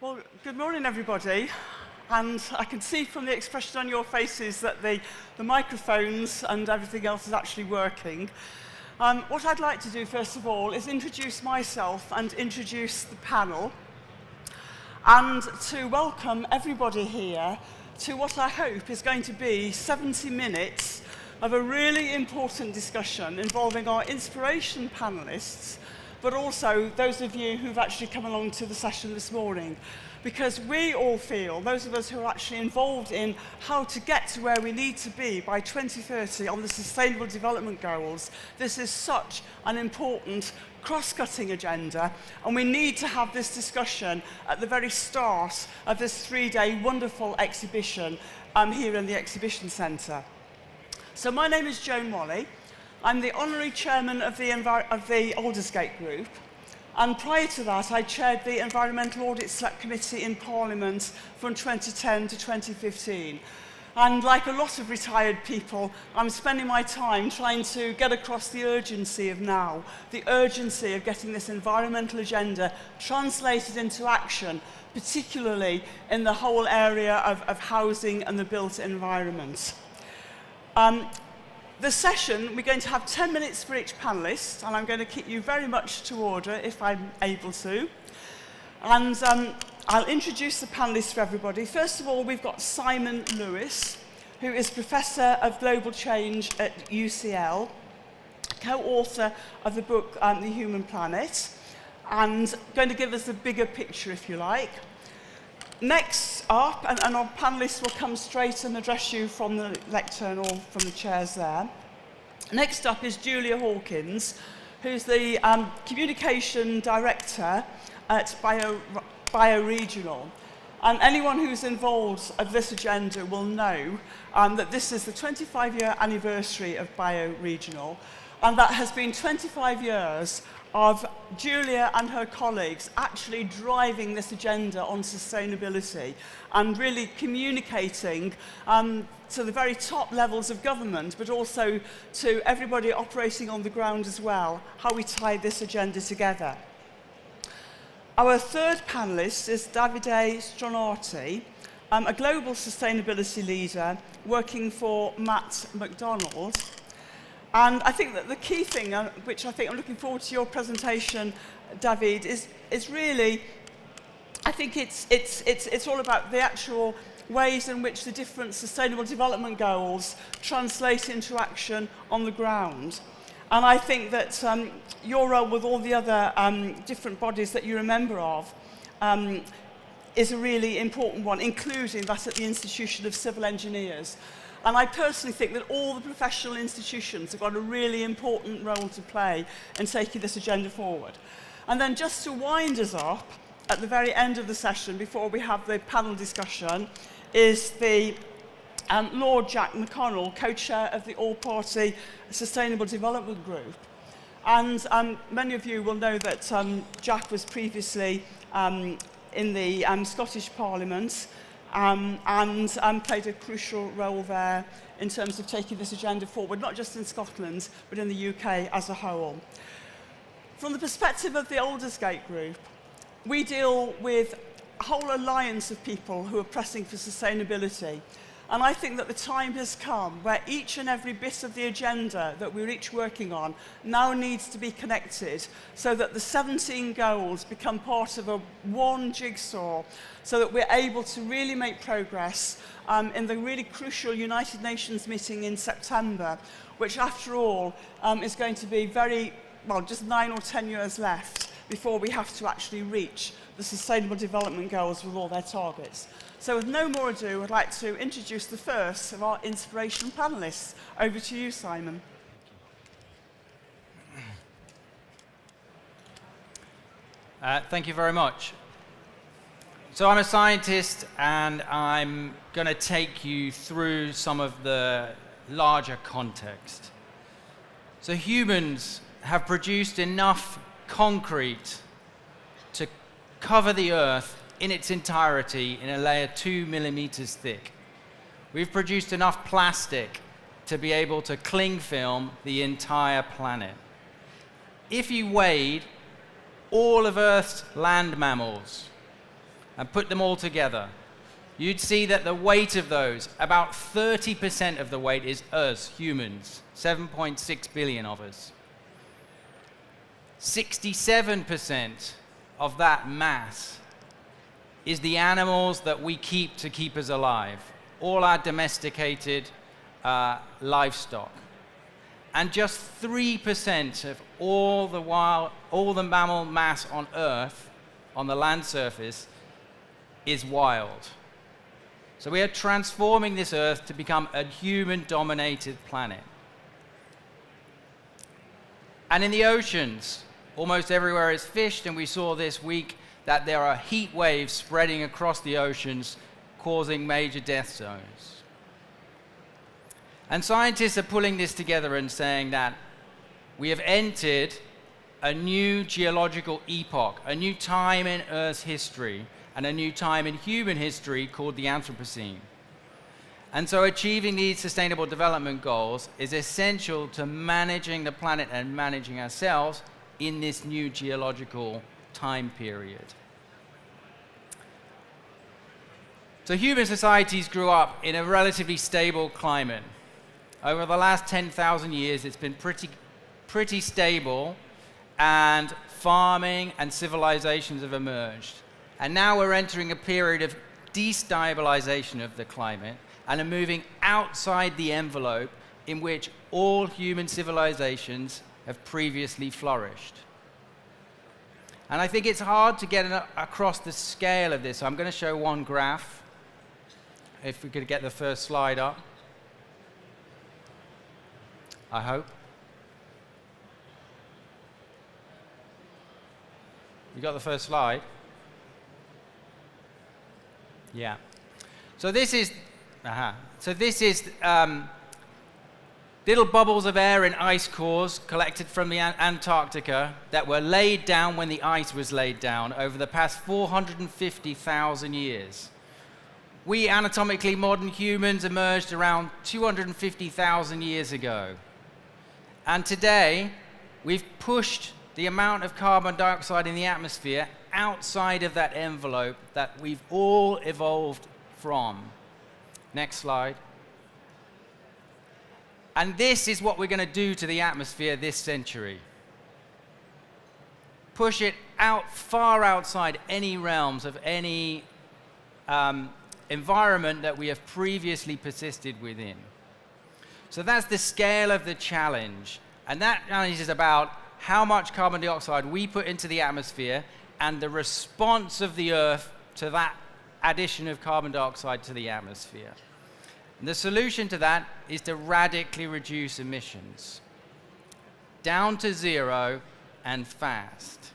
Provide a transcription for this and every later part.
Well, good morning, everybody. And I can see from the expression on your faces that the microphones and everything else is actually working. What I'd like to do, first of all, is introduce myself and introduce the panel, and to welcome everybody here to what I hope is going to be 70 minutes of a really important discussion involving our inspiration panelists, but also those of you who've actually come along to the session this morning. Because we all feel, those of us who are actually involved in how to get to where we need to be by 2030 on the Sustainable Development Goals, this is such an important cross-cutting agenda, and we need to have this discussion at the very start of this three-day wonderful exhibition here in the Exhibition Centre. So my name is Joan Walley. I'm the Honorary Chairman of the Aldersgate Group, and prior to that I chaired the Environmental Audit Select Committee in Parliament from 2010 to 2015. And like a lot of retired people, I'm spending my time trying to get across the urgency of now, the urgency of getting this environmental agenda translated into action, particularly in the whole area of housing and the built environment. The session, we're going to have 10 minutes for each panellist, and I'm going to keep you very much to order if I'm able to. And I'll introduce the panellists for everybody. First of all, we've got Simon Lewis, who is Professor of Global Change at UCL, co-author of the book The Human Planet, and going to give us the bigger picture, if you like. Next up, and our panellists will come straight and address you from the lectern or from the chairs there. Next up is Julia Hawkins, who's the Communication Director at Bioregional. And anyone who's involved of this agenda will know that this is the 25-year anniversary of Bioregional, and that has been 25 years of Julia and her colleagues actually driving this agenda on sustainability and really communicating to the very top levels of government, but also to everybody operating on the ground as well, how we tie this agenda together. Our third panellist is Davide Stronati, a global sustainability leader working for Mott, MacDonald. And I think that the key thing, which I think I'm looking forward to your presentation, David, is really, I think it's all about the actual ways in which the different Sustainable Development Goals translate into action on the ground. And I think that your role with all the other different bodies that you're a member of is a really important one, including that at the Institution of Civil Engineers. And I personally think that all the professional institutions have got a really important role to play in taking this agenda forward. And then just to wind us up, at the very end of the session, before we have the panel discussion, is the Lord Jack McConnell, co-chair of the All-Party Sustainable Development Group. And many of you will know that Jack was previously in the Scottish Parliament, and played a crucial role there in terms of taking this agenda forward, not just in Scotland, but in the UK as a whole. From the perspective of the Aldersgate Group, we deal with a whole alliance of people who are pressing for sustainability. And I think that the time has come where each and every bit of the agenda that we're each working on now needs to be connected so that the 17 goals become part of a one jigsaw, so that we're able to really make progress in the really crucial United Nations meeting in September, which after all is going to be just 9 or 10 years left before we have to actually reach the Sustainable Development Goals with all their targets. So with no more ado, I'd like to introduce the first of our inspiration panellists. Over to you, Simon. Thank you very much. So I'm a scientist, and I'm going to take you through some of the larger context. So humans have produced enough concrete to cover the Earth in its entirety in a layer 2 millimeters thick. We've produced enough plastic to be able to cling film the entire planet. If you weighed all of Earth's land mammals and put them all together, you'd see that the weight of those, about 30% of the weight is us, humans, 7.6 billion of us. 67% of that mass is the animals that we keep to keep us alive, all our domesticated livestock. And just 3% of all the mammal mass on Earth, on the land surface, is wild. So we are transforming this Earth to become a human-dominated planet. And in the oceans, almost everywhere is fished, and we saw this week that there are heat waves spreading across the oceans, causing major death zones. And scientists are pulling this together and saying that we have entered a new geological epoch, a new time in Earth's history, and a new time in human history called the Anthropocene. And so achieving these sustainable development goals is essential to managing the planet and managing ourselves in this new geological time period. So human societies grew up in a relatively stable climate. Over the last 10,000 years, it's been pretty stable, and farming and civilizations have emerged. And now we're entering a period of destabilization of the climate and are moving outside the envelope in which all human civilizations have previously flourished. And I think it's hard to get across the scale of this. So I'm going to show one graph. If we could get the first slide up. I hope. You got the first slide? Yeah. So this is little bubbles of air in ice cores collected from the Antarctica that were laid down when the ice was laid down over the past 450,000 years. We anatomically modern humans emerged around 250,000 years ago. And today, we've pushed the amount of carbon dioxide in the atmosphere outside of that envelope that we've all evolved from. Next slide. And this is what we're going to do to the atmosphere this century. Push it out far outside any realms of any environment that we have previously persisted within. So that's the scale of the challenge. And that challenge is about how much carbon dioxide we put into the atmosphere and the response of the Earth to that addition of carbon dioxide to the atmosphere. And the solution to that is to radically reduce emissions down to zero and fast.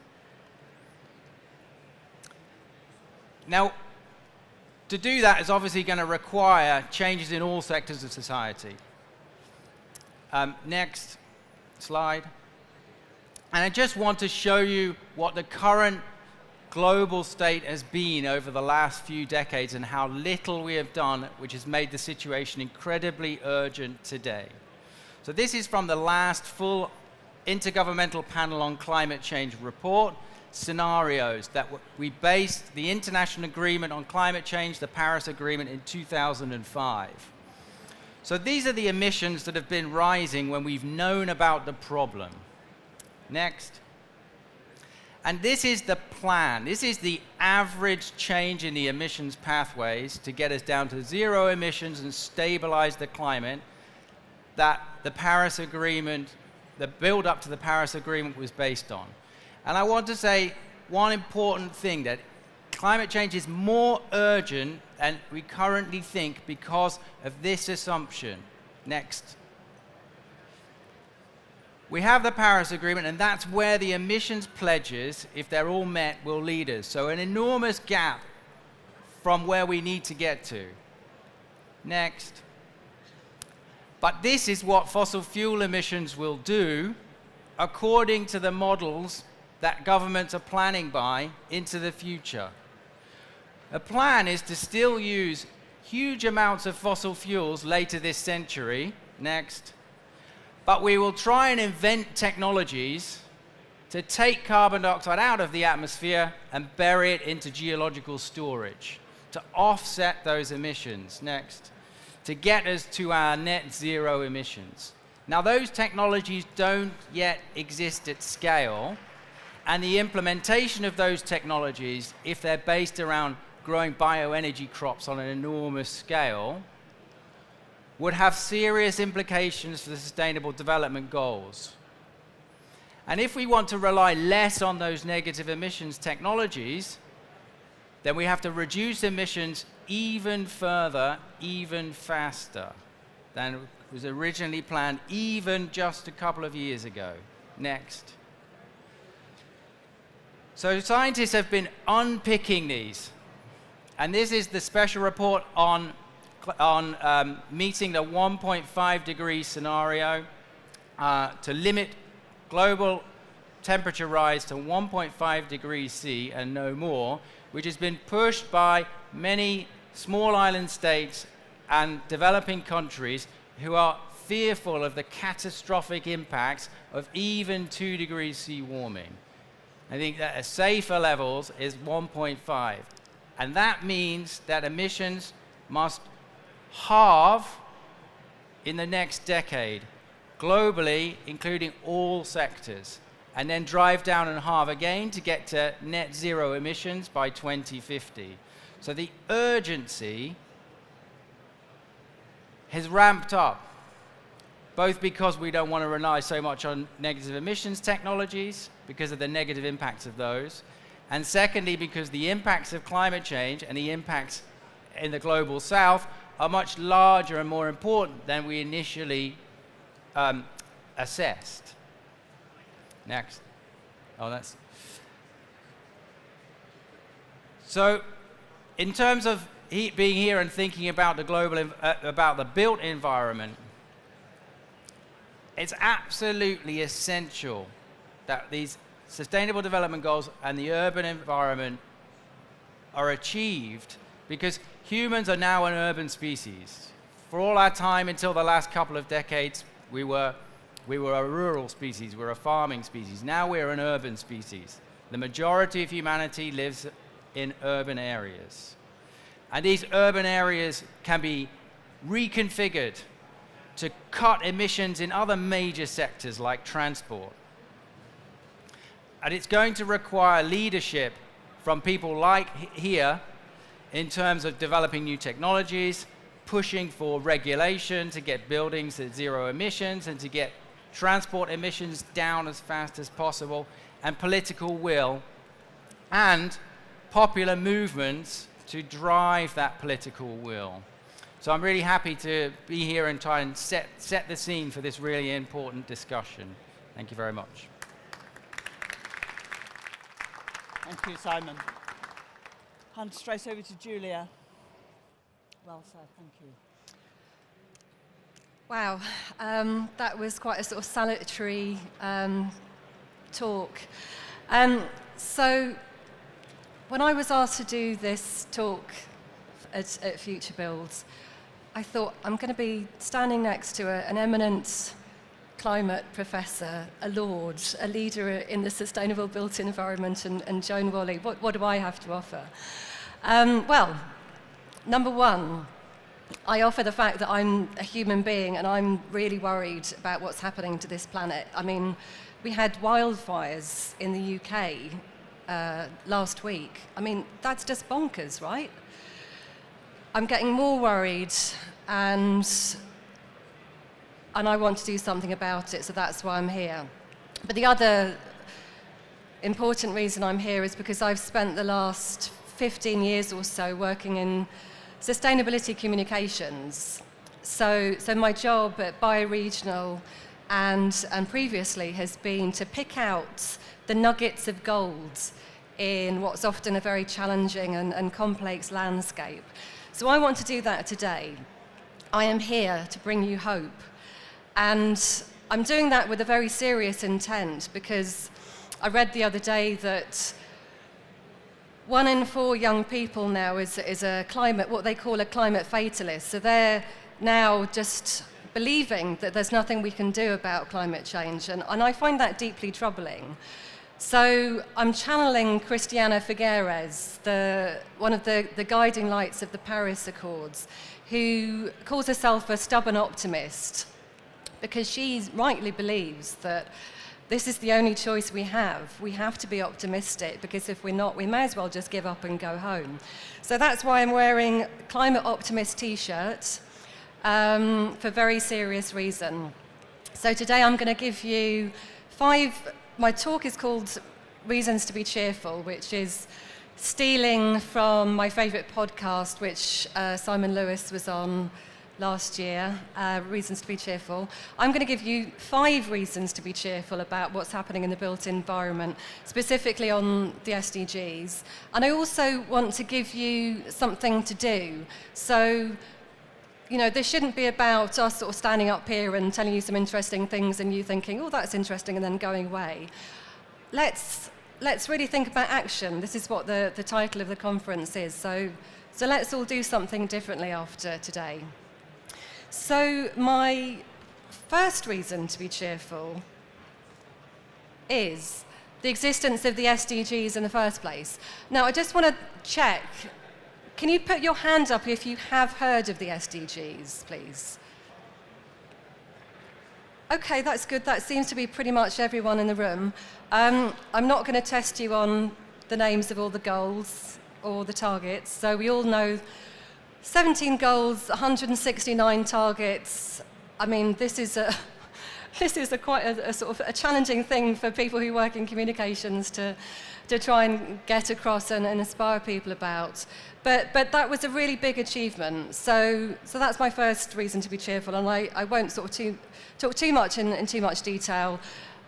Now, to do that is obviously going to require changes in all sectors of society. Next slide. And I just want to show you what the current global state has been over the last few decades and how little we have done, which has made the situation incredibly urgent today. So this is from the last full Intergovernmental Panel on Climate Change report, scenarios that we based the International Agreement on Climate Change, the Paris Agreement, in 2005. So these are the emissions that have been rising when we've known about the problem. Next. And this is the plan. This is the average change in the emissions pathways to get us down to zero emissions and stabilize the climate that the Paris Agreement, the build-up to the Paris Agreement was based on. And I want to say one important thing, that climate change is more urgent than we currently think because of this assumption. Next. We have the Paris Agreement, and that's where the emissions pledges, if they're all met, will lead us. So an enormous gap from where we need to get to. Next. But this is what fossil fuel emissions will do according to the models that governments are planning by into the future. A plan is to still use huge amounts of fossil fuels later this century. Next. But we will try and invent technologies to take carbon dioxide out of the atmosphere and bury it into geological storage, to offset those emissions. Next. To get us to our net zero emissions. Now, those technologies don't yet exist at scale, and the implementation of those technologies, if they're based around growing bioenergy crops on an enormous scale, would have serious implications for the Sustainable Development Goals. And if we want to rely less on those negative emissions technologies, then we have to reduce emissions even further, even faster than was originally planned, even just a couple of years ago. Next. So scientists have been unpicking these, and this is the special report on meeting the 1.5 degree scenario to limit global temperature rise to 1.5 degrees C and no more, which has been pushed by many small island states and developing countries who are fearful of the catastrophic impacts of even 2 degrees C warming. I think that a safer levels is 1.5. And that means that emissions must halve in the next decade, globally, including all sectors, and then drive down and halve again to get to net zero emissions by 2050. So the urgency has ramped up, both because we don't want to rely so much on negative emissions technologies because of the negative impacts of those, and secondly, because the impacts of climate change and the impacts in the global south are much larger and more important than we initially assessed. Next. Oh, that's... So, in terms of being here and thinking about the global, about the built environment, it's absolutely essential that these Sustainable Development Goals and the urban environment are achieved, because humans are now an urban species. For all our time until the last couple of decades, we were a rural species, we're a farming species. Now we're an urban species. The majority of humanity lives in urban areas. And these urban areas can be reconfigured to cut emissions in other major sectors like transport. And it's going to require leadership from people like here in terms of developing new technologies, pushing for regulation to get buildings at zero emissions and to get transport emissions down as fast as possible, and political will and popular movements to drive that political will. So I'm really happy to be here and try and set the scene for this really important discussion. Thank you very much. Thank you, Simon. Hand straight over to Julia. Well said, thank you. Wow, that was quite a sort of salutary talk. So when I was asked to do this talk at futurebuild, I thought I'm going to be standing next to an eminent climate professor, a lord, a leader in the sustainable built environment, and Joan Walley. What do I have to offer? Well, number one, I offer the fact that I'm a human being and I'm really worried about what's happening to this planet. I mean, we had wildfires in the UK last week. I mean, that's just bonkers, right? I'm getting more worried, and I want to do something about it, so that's why I'm here. But the other important reason I'm here is because I've spent the last 15 years or so working in sustainability communications. So my job at Bioregional and previously has been to pick out the nuggets of gold in what's often a very challenging and complex landscape. So I want to do that today. I am here to bring you hope. And I'm doing that with a very serious intent, because I read the other day that 1 in 4 young people now is a climate, what they call a climate fatalist. So they're now just believing that there's nothing we can do about climate change. And I find that deeply troubling. So I'm channeling Christiana Figueres, one of the guiding lights of the Paris Accords, who calls herself a stubborn optimist, because she rightly believes that this is the only choice we have. We have to be optimistic, because if we're not, we may as well just give up and go home. So that's why I'm wearing a Climate Optimist t-shirt, for very serious reason. So today I'm going to give you my talk is called Reasons to be Cheerful, which is stealing from my favourite podcast, which Simon Lewis was on last year, Reasons to be Cheerful. I'm going to give you 5 reasons to be cheerful about what's happening in the built environment, specifically on the SDGs. And I also want to give you something to do. So, this shouldn't be about us sort of standing up here and telling you some interesting things and you thinking, oh, that's interesting, and then going away. Let's really think about action. This is what the title of the conference is. So let's all do something differently after today. So my first reason to be cheerful is the existence of the SDGs in the first place. Now, I just want to check. Can you put your hand up if you have heard of the SDGs, please? Okay, that's good. That seems to be pretty much everyone in the room. I'm not going to test you on the names of all the goals or the targets. So we all know 17 goals, 169 targets. I mean, this is quite a sort of a challenging thing for people who work in communications to try and get across and inspire people about. But that was a really big achievement. So that's my first reason to be cheerful, and I won't sort of talk too much in too much detail,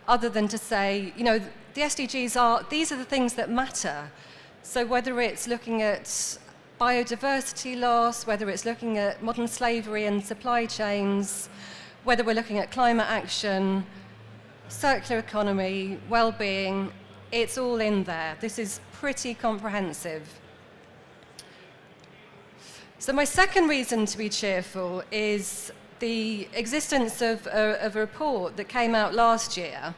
other than to say, the SDGs these are the things that matter. So whether it's looking at biodiversity loss, whether it's looking at modern slavery and supply chains, whether we're looking at climate action, circular economy, well-being, it's all in there. This is pretty comprehensive. So my second reason to be cheerful is the existence of a report that came out last year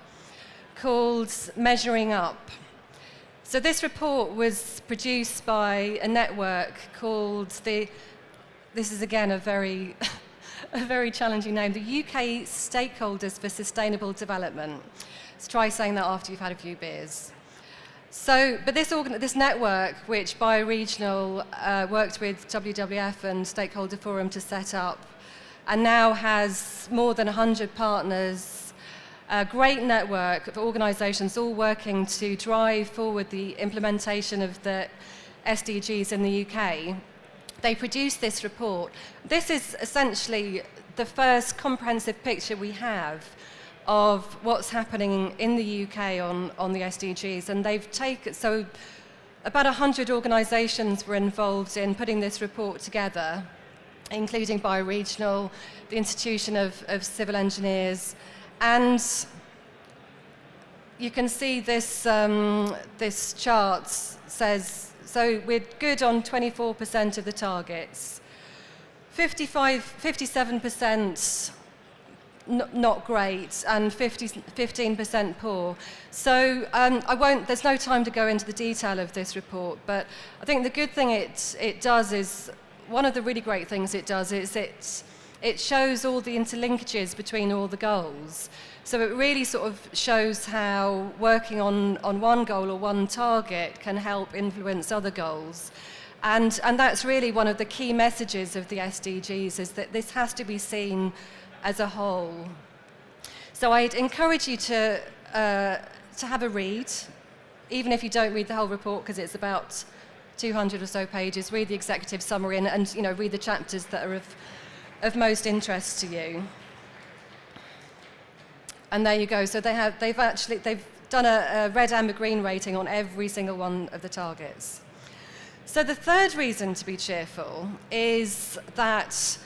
called Measuring Up. So this report was produced by a network called this is again a very challenging name, the UK Stakeholders for Sustainable Development. Let's try saying that after you've had a few beers. So, but this network, which Bioregional worked with WWF and Stakeholder Forum to set up, and now has more than 100 partners, a great network of organisations all working to drive forward the implementation of the SDGs in the UK. They produced this report. This is essentially the first comprehensive picture we have of what's happening in the UK on the SDGs, and they've taken, so about 100 organisations were involved in putting this report together, including Bioregional, the Institution of Civil Engineers, and you can see this chart says, so we're good on 24% of the targets, 57% not great, and 15% poor. So there's no time to go into the detail of this report, but I think the good thing it does is, one of the really great things it does is it shows all the interlinkages between all the goals. So it really sort of shows how working on one goal or one target can help influence other goals. And that's really one of the key messages of the SDGs, is that this has to be seen as a whole. So I'd encourage you to have a read, even if you don't read the whole report, because it's about 200 or so pages. Read the executive summary and read the chapters that are of most interest to you. And there you go. So they've done a red, amber, green rating on every single one of the targets. So the third reason to be cheerful is that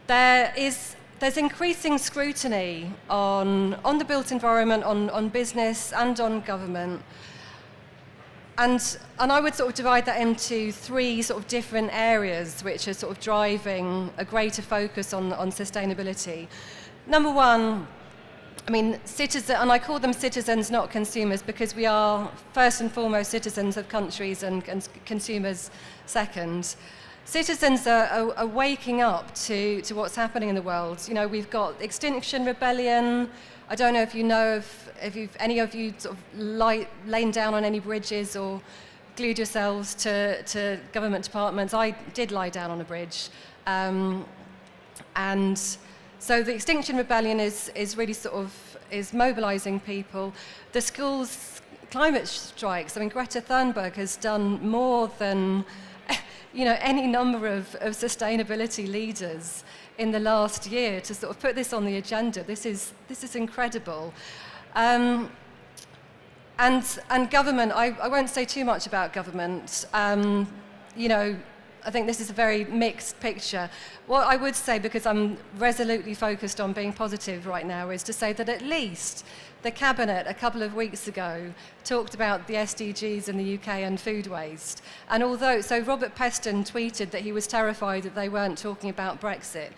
there's increasing scrutiny on the built environment, on business and on government. And I would sort of divide that into 3 sort of different areas which are sort of driving a greater focus on sustainability. Number one I mean, and I call them citizens, not consumers, because we are first and foremost citizens of countries and consumers second. Citizens are waking up to what's happening in the world. You know, we've got Extinction Rebellion. I don't know if you know if any of you sort of lain down on any bridges or glued yourselves to government departments. I did lie down on a bridge. And so the Extinction Rebellion is really sort of is mobilizing people. The schools' climate strikes, I mean, Greta Thunberg has done more than any number of sustainability leaders in the last year to sort of put this on the agenda. This is incredible. And government, I won't say too much about government. I think this is a very mixed picture. What I would say, because I'm resolutely focused on being positive right now, is to say that at least the Cabinet a couple of weeks ago talked about the SDGs in the UK and food waste. And so Robert Peston tweeted that he was terrified that they weren't talking about Brexit.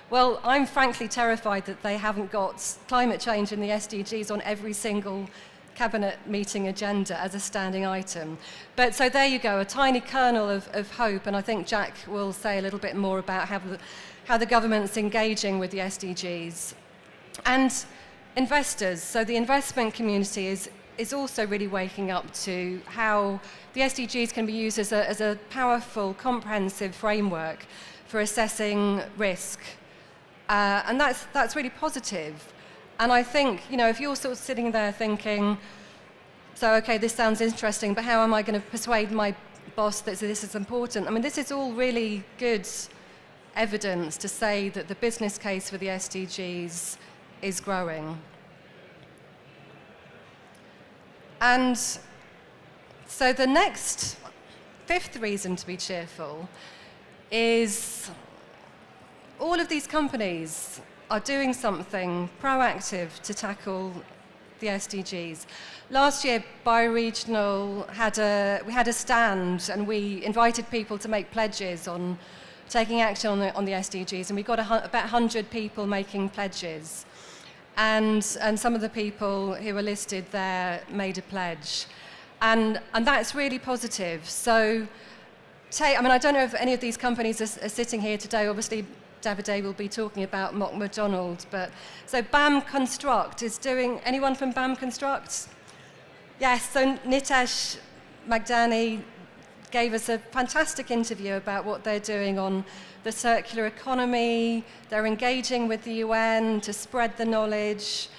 Well, I'm frankly terrified that they haven't got climate change and the SDGs on every single Cabinet meeting agenda as a standing item. But so there you go, a tiny kernel of hope, and I think Jack will say a little bit more about how the government's engaging with the SDGs. And investors, so the investment community is also really waking up to how the SDGs can be used as a powerful, comprehensive framework for assessing risk. And that's really positive. And I think, if you're sort of sitting there thinking, so, okay, this sounds interesting, but how am I going to persuade my boss that this is important? I mean, this is all really good evidence to say that the business case for the SDGs is growing. And so the next, fifth reason to be cheerful is all of these companies are doing something proactive to tackle the SDGs. Last year, Bioregional had a stand, and we invited people to make pledges on taking action on the SDGs, and we got about 100 people making pledges. And some of the people who were listed there made a pledge. And that's really positive. So, I don't know if any of these companies are sitting here today. Obviously, Davide will be talking about MacDonald, but so BAM Construct is doing, anyone from BAM Construct? Yes, so Nitesh Magdani gave us a fantastic interview about what they're doing on the circular economy. They're engaging with the UN to spread the knowledge.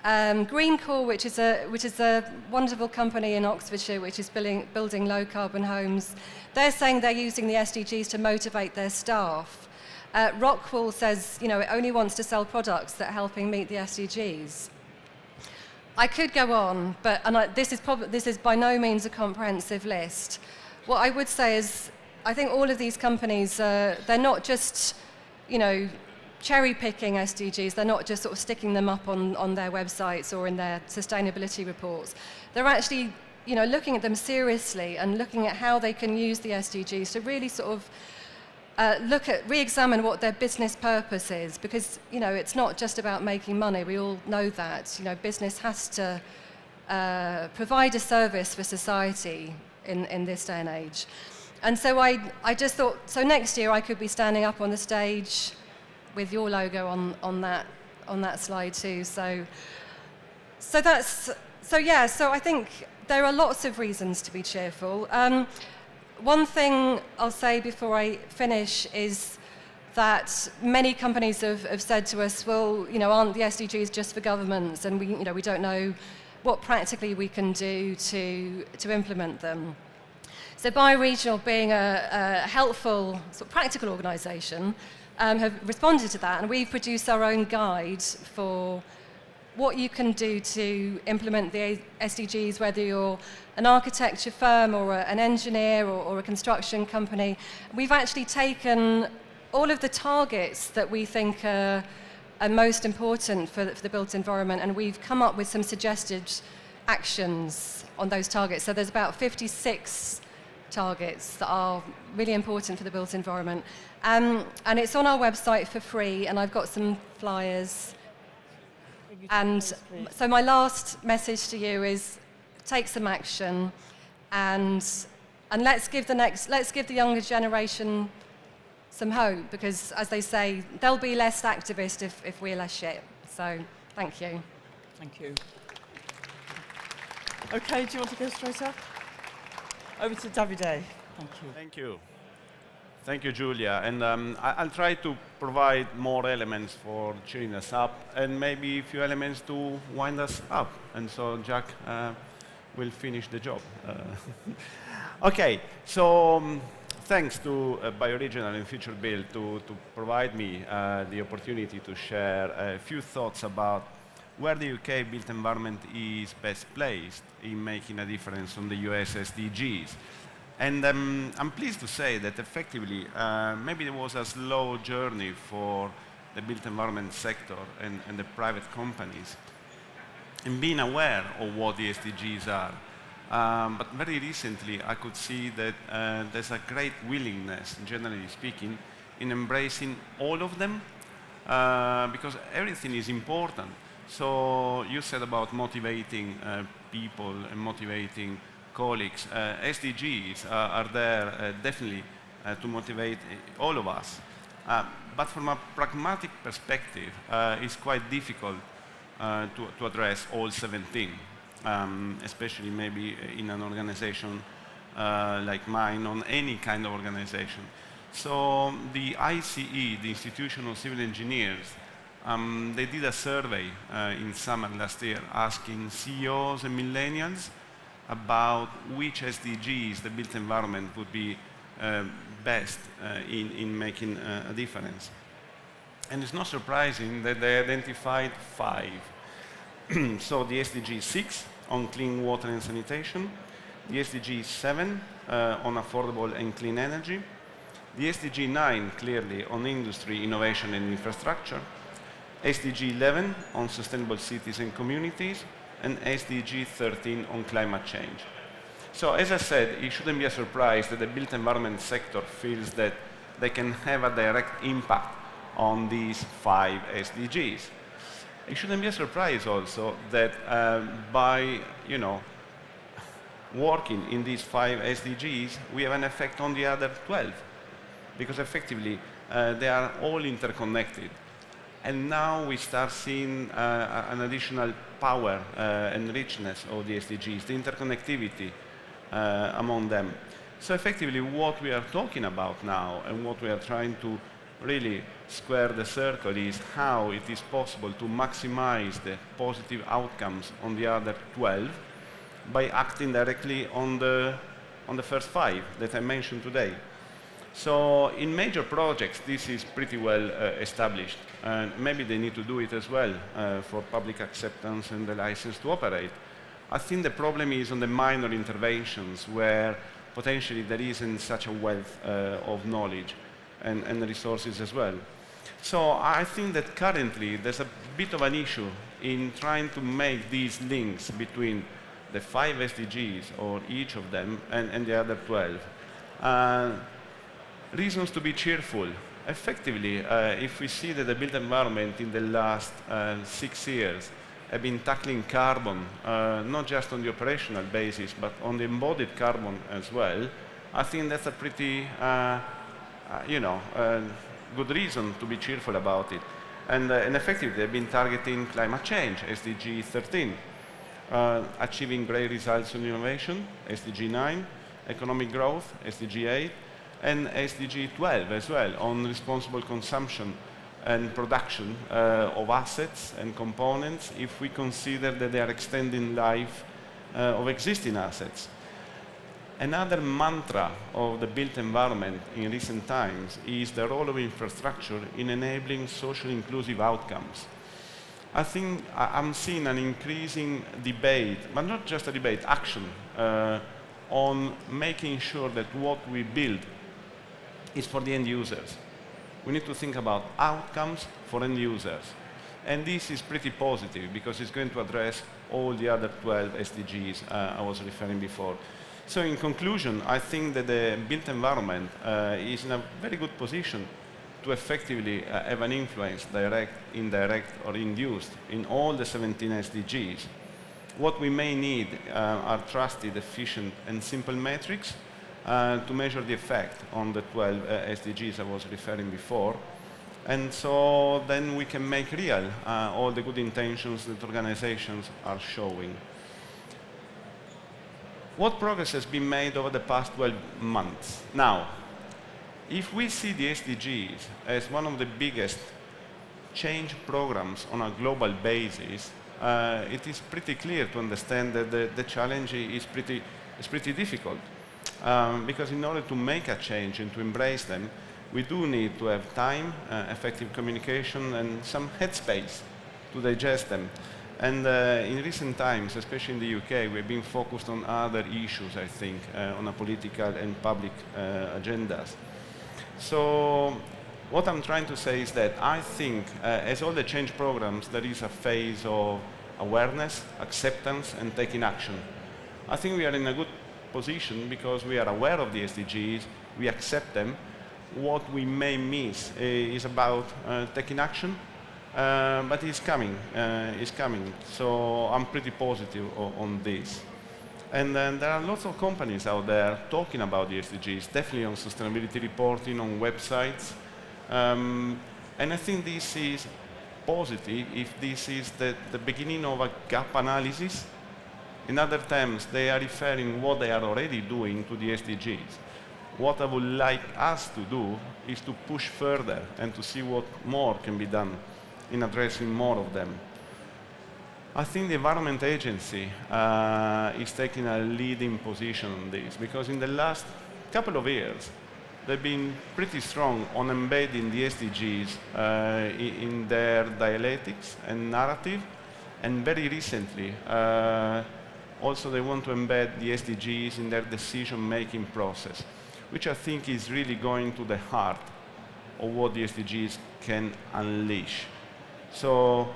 Greencore, which is a wonderful company in Oxfordshire, which is building low carbon homes, they're saying they're using the SDGs to motivate their staff. Rockwool says, it only wants to sell products that are helping meet the SDGs. I could go on, but this is by no means a comprehensive list. What I would say is, I think all of these companies, they're not just, cherry-picking SDGs. They're not just sort of sticking them up on their websites or in their sustainability reports. They're actually, looking at them seriously and looking at how they can use the SDGs to really sort of re-examine what their business purpose is, because it's not just about making money. We all know that. Business has to provide a service for society in this day and age. And so I just thought, so next year I could be standing up on the stage with your logo on that slide too. So I think there are lots of reasons to be cheerful. One thing I'll say before I finish is that many companies have said to us, well, aren't the SDGs just for governments? And we don't know what practically we can do to implement them. So Bioregional, being a helpful, sort of practical organisation, have responded to that, and we've produced our own guide for what you can do to implement the SDGs, whether you're an architecture firm or an engineer or a construction company. We've actually taken all of the targets that we think are most important for the built environment, and we've come up with some suggested actions on those targets. So there's about 56 targets that are really important for the built environment. And it's on our website for free, and I've got some flyers. And so my last message to you is take some action, and let's give the younger generation some hope, because as they say, they'll be less activist if we're less shit. So thank you. Thank you. Okay, do you want to go straight up? Over to Davide. Thank you. Thank you. Thank you, Julia. And I'll try to provide more elements for cheering us up, and maybe a few elements to wind us up. And so Jack will finish the job. Okay, so thanks to Bioregional and futurebuild to provide me the opportunity to share a few thoughts about where the UK built environment is best placed in making a difference on the US SDGs. And I'm pleased to say that effectively, maybe there was a slow journey for the built environment sector and the private companies in being aware of what the SDGs are. But very recently, I could see that there's a great willingness, generally speaking, in embracing all of them, because everything is important. So you said about motivating people and motivating colleagues. SDGs are there definitely to motivate all of us. But from a pragmatic perspective, it's quite difficult to address all 17, especially maybe in an organization like mine, on any kind of organization. So the ICE, the Institution of Civil Engineers, they did a survey in summer last year asking CEOs and millennials about which SDGs the built environment would be best in making a difference. And it's not surprising that they identified 5. So the SDG 6 on clean water and sanitation, the SDG 7 on affordable and clean energy, the SDG 9 clearly on industry, innovation and infrastructure, SDG 11 on sustainable cities and communities, and SDG 13 on climate change. So as I said, it shouldn't be a surprise that the built environment sector feels that they can have a direct impact on these 5 SDGs. It shouldn't be a surprise also that by working in these 5 SDGs, we have an effect on the other 12, because effectively they are all interconnected. And now we start seeing an additional power and richness of the SDGs, the interconnectivity among them. So effectively what we are talking about now and what we are trying to really square the circle is how it is possible to maximize the positive outcomes on the other 12 by acting directly on the first 5 that I mentioned today. So in major projects, this is pretty well established, and maybe they need to do it as well for public acceptance and the license to operate. I think the problem is on the minor interventions where potentially there isn't such a wealth of knowledge and resources as well. So I think that currently there's a bit of an issue in trying to make these links between the 5 SDGs or each of them and the other 12. Reasons to be cheerful. Effectively, if we see that the built environment in the last 6 years have been tackling carbon, not just on the operational basis, but on the embodied carbon as well, I think that's a pretty, good reason to be cheerful about it. And effectively, they've been targeting climate change, SDG 13, achieving great results on innovation, SDG 9, economic growth, SDG 8, and SDG 12 as well, on responsible consumption and production of assets and components, if we consider that they are extending life of existing assets. Another mantra of the built environment in recent times is the role of infrastructure in enabling socially inclusive outcomes. I think I'm seeing an increasing debate, but not just a debate, action, on making sure that what we build is for the end users. We need to think about outcomes for end users. And this is pretty positive because it's going to address all the other 12 SDGs I was referring before. So in conclusion, I think that the built environment is in a very good position to effectively have an influence, direct, indirect, or induced, in all the 17 SDGs. What we may need are trusted, efficient, and simple metrics to measure the effect on the 12 SDGs I was referring before. And so then we can make real all the good intentions that organizations are showing. What progress has been made over the past 12 months? Now, if we see the SDGs as one of the biggest change programs on a global basis, it is pretty clear to understand that the challenge is pretty difficult. Because in order to make a change and to embrace them, we do need to have time, effective communication, and some headspace to digest them. And in recent times, especially in the UK, we've been focused on other issues, I think, on a political and public agendas. So what I'm trying to say is that I think, as all the change programs, there is a phase of awareness, acceptance, and taking action. I think we are in a good position because we are aware of the SDGs, we accept them. What we may miss is about taking action, but it's coming, So I'm pretty positive on this. And then there are lots of companies out there talking about the SDGs, definitely on sustainability reporting, on websites. And I think this is positive if this is the beginning of a gap analysis. In other terms, they are referring what they are already doing to the SDGs. What I would like us to do is to push further and to see what more can be done in addressing more of them. I think the Environment Agency is taking a leading position on this because in the last couple of years, they've been pretty strong on embedding the SDGs in their dialectics and narrative, and very recently, also they want to embed the SDGs in their decision-making process, which I think is really going to the heart of what the SDGs can unleash. So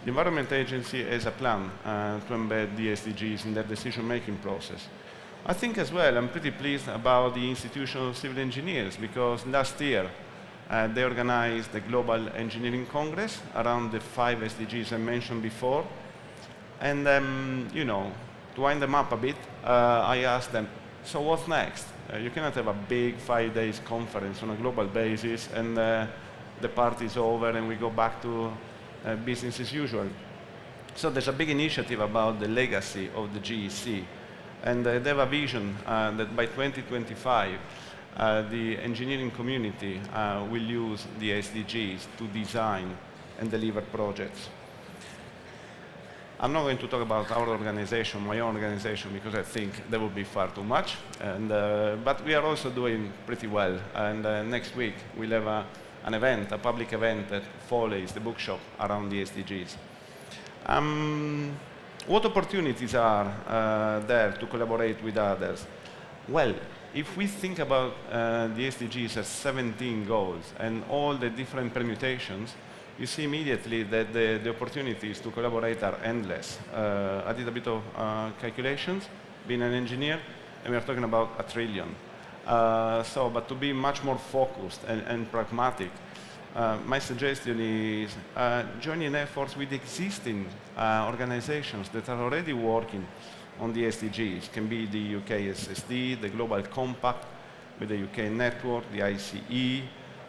the Environment Agency has a plan to embed the SDGs in their decision-making process. I think as well, I'm pretty pleased about the Institution of Civil Engineers because last year they organized the Global Engineering Congress around the 5 SDGs I mentioned before. And, you know, to wind them up a bit, I asked them, so what's next? You cannot have a big 5 days conference on a global basis and the party's over and we go back to business as usual. So there's a big initiative about the legacy of the GEC. And they have a vision that by 2025, the engineering community will use the SDGs to design and deliver projects. I'm not going to talk about our organization, my own organization, because I think that would be far too much. And, but we are also doing pretty well. And next week, we'll have an event, a public event at Walley, the bookshop, around the SDGs. What opportunities are there to collaborate with others? Well, if we think about the SDGs as 17 goals and all the different permutations, you see immediately that the opportunities to collaborate are endless. I did a bit of calculations, being an engineer, and we're talking about 1 trillion. But to be much more focused and pragmatic, my suggestion is joining efforts with existing organizations that are already working on the SDGs. Can be the UK SSD, the Global Compact, with the UK network, the ICE,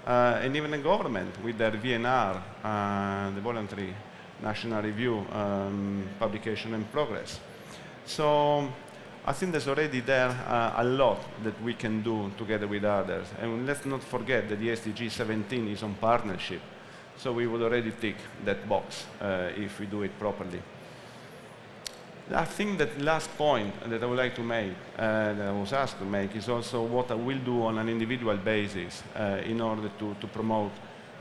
and even the government with their VNR, the Voluntary National Review publication and progress. So I think there's already there a lot that we can do together with others. And let's not forget that the SDG 17 is on partnership. So we would already tick that box if we do it properly. I think that last point that I would like to make, that I was asked to make, is also what I will do on an individual basis in order to promote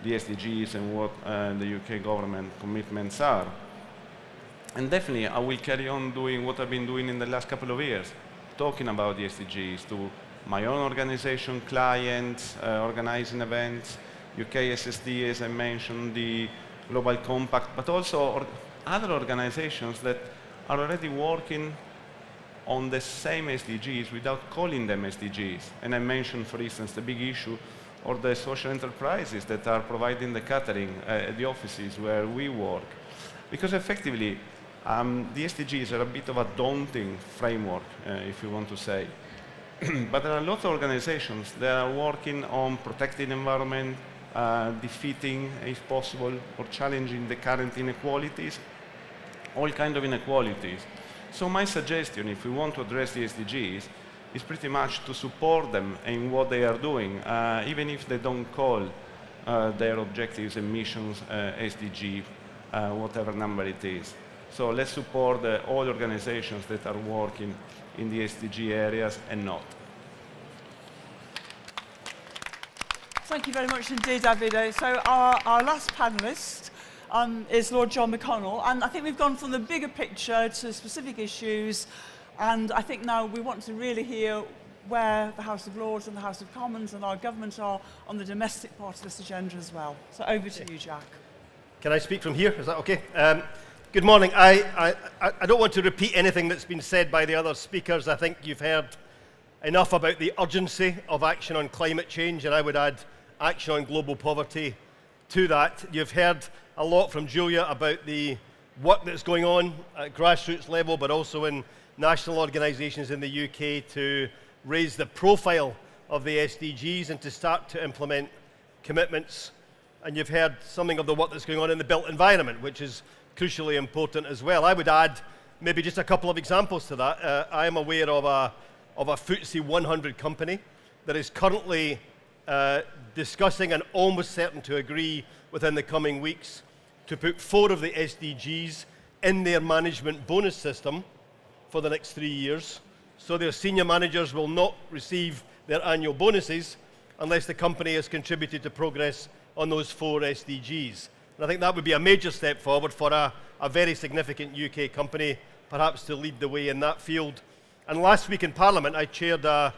the SDGs and what the UK government commitments are. And definitely, I will carry on doing what I've been doing in the last couple of years, talking about the SDGs to my own organization, clients, organizing events, UK SSD, as I mentioned, the Global Compact, but also other organizations that are already working on the same SDGs without calling them SDGs. And I mentioned, for instance, the big issue or the social enterprises that are providing the catering at the offices where we work. Because effectively, the SDGs are a bit of a daunting framework, if you want to say. But there are lots of organizations that are working on protecting the environment, defeating, if possible, or challenging the current inequalities, all kinds of inequalities. So my suggestion, if we want to address the SDGs, is pretty much to support them in what they are doing, even if they don't call their objectives and missions SDG, whatever number it is. So let's support all organizations that are working in the SDG areas and not. Thank you very much indeed, Davide. So our last panellist is Lord John McConnell, and I think we've gone from the bigger picture to specific issues, and I think now we want to really hear where the House of Lords and the House of Commons and our government are on the domestic part of this agenda as well. So over to you, Jack. Can I speak from here? Is that okay? Good morning. I don't want to repeat anything that's been said by the other speakers. I think you've heard enough about the urgency of action on climate change, and I would add action on global poverty to that. You've heard a lot from Julia about the work that's going on at grassroots level, but also in national organisations in the UK to raise the profile of the SDGs and to start to implement commitments. And you've heard something of the work that's going on in the built environment, which is crucially important as well. I would add maybe just a couple of examples to that. I am aware of a FTSE 100 company that is currently discussing and almost certain to agree within the coming weeks to put 4 of the SDGs in their management bonus system for the next 3 years. So their senior managers will not receive their annual bonuses unless the company has contributed to progress on those 4 SDGs. And I think that would be a major step forward for a very significant UK company, perhaps to lead the way in that field. And last week in Parliament, I chaired a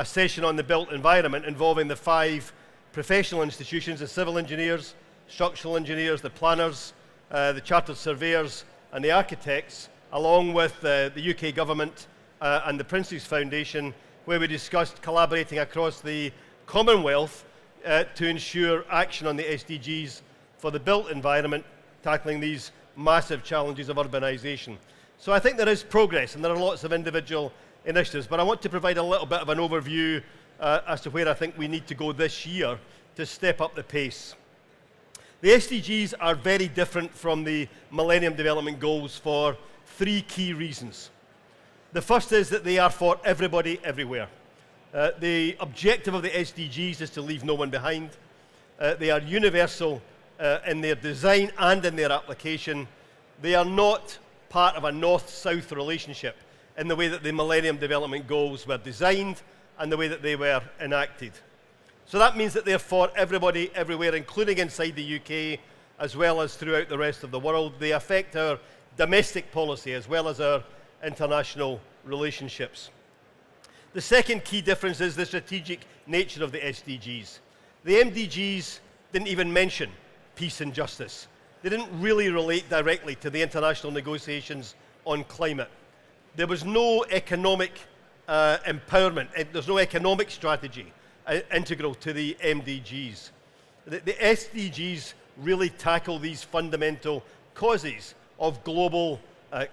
session on the built environment involving the 5 professional institutions, the civil engineers, structural engineers, the planners, the chartered surveyors and the architects, along with the UK government and the Prince's Foundation, where we discussed collaborating across the Commonwealth to ensure action on the SDGs for the built environment, tackling these massive challenges of urbanisation. So I think there is progress, and there are lots of individual initiatives, but I want to provide a little bit of an overview as to where I think we need to go this year to step up the pace. The SDGs are very different from the Millennium Development Goals for 3 key reasons. The first is that they are for everybody, everywhere. The objective of the SDGs is to leave no one behind. They are universal in their design and in their application. They are not part of a north-south relationship in the way that the Millennium Development Goals were designed and the way that they were enacted. So that means that they're for everybody, everywhere, including inside the UK, as well as throughout the rest of the world. They affect our domestic policy as well as our international relationships. The second key difference is the strategic nature of the SDGs. The MDGs didn't even mention peace and justice. They didn't really relate directly to the international negotiations on climate. There was no economic empowerment. There's no economic strategy integral to the MDGs. The SDGs really tackle these fundamental causes of global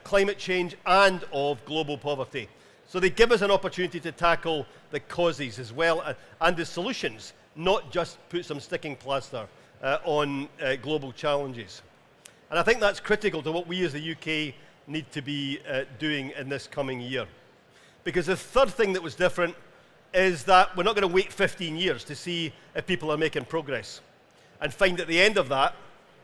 climate change and of global poverty. So they give us an opportunity to tackle the causes as well and the solutions, not just put some sticking plaster on global challenges. And I think that's critical to what we as the UK need to be doing in this coming year. Because the third thing that was different is that we're not going to wait 15 years to see if people are making progress and find at the end of that,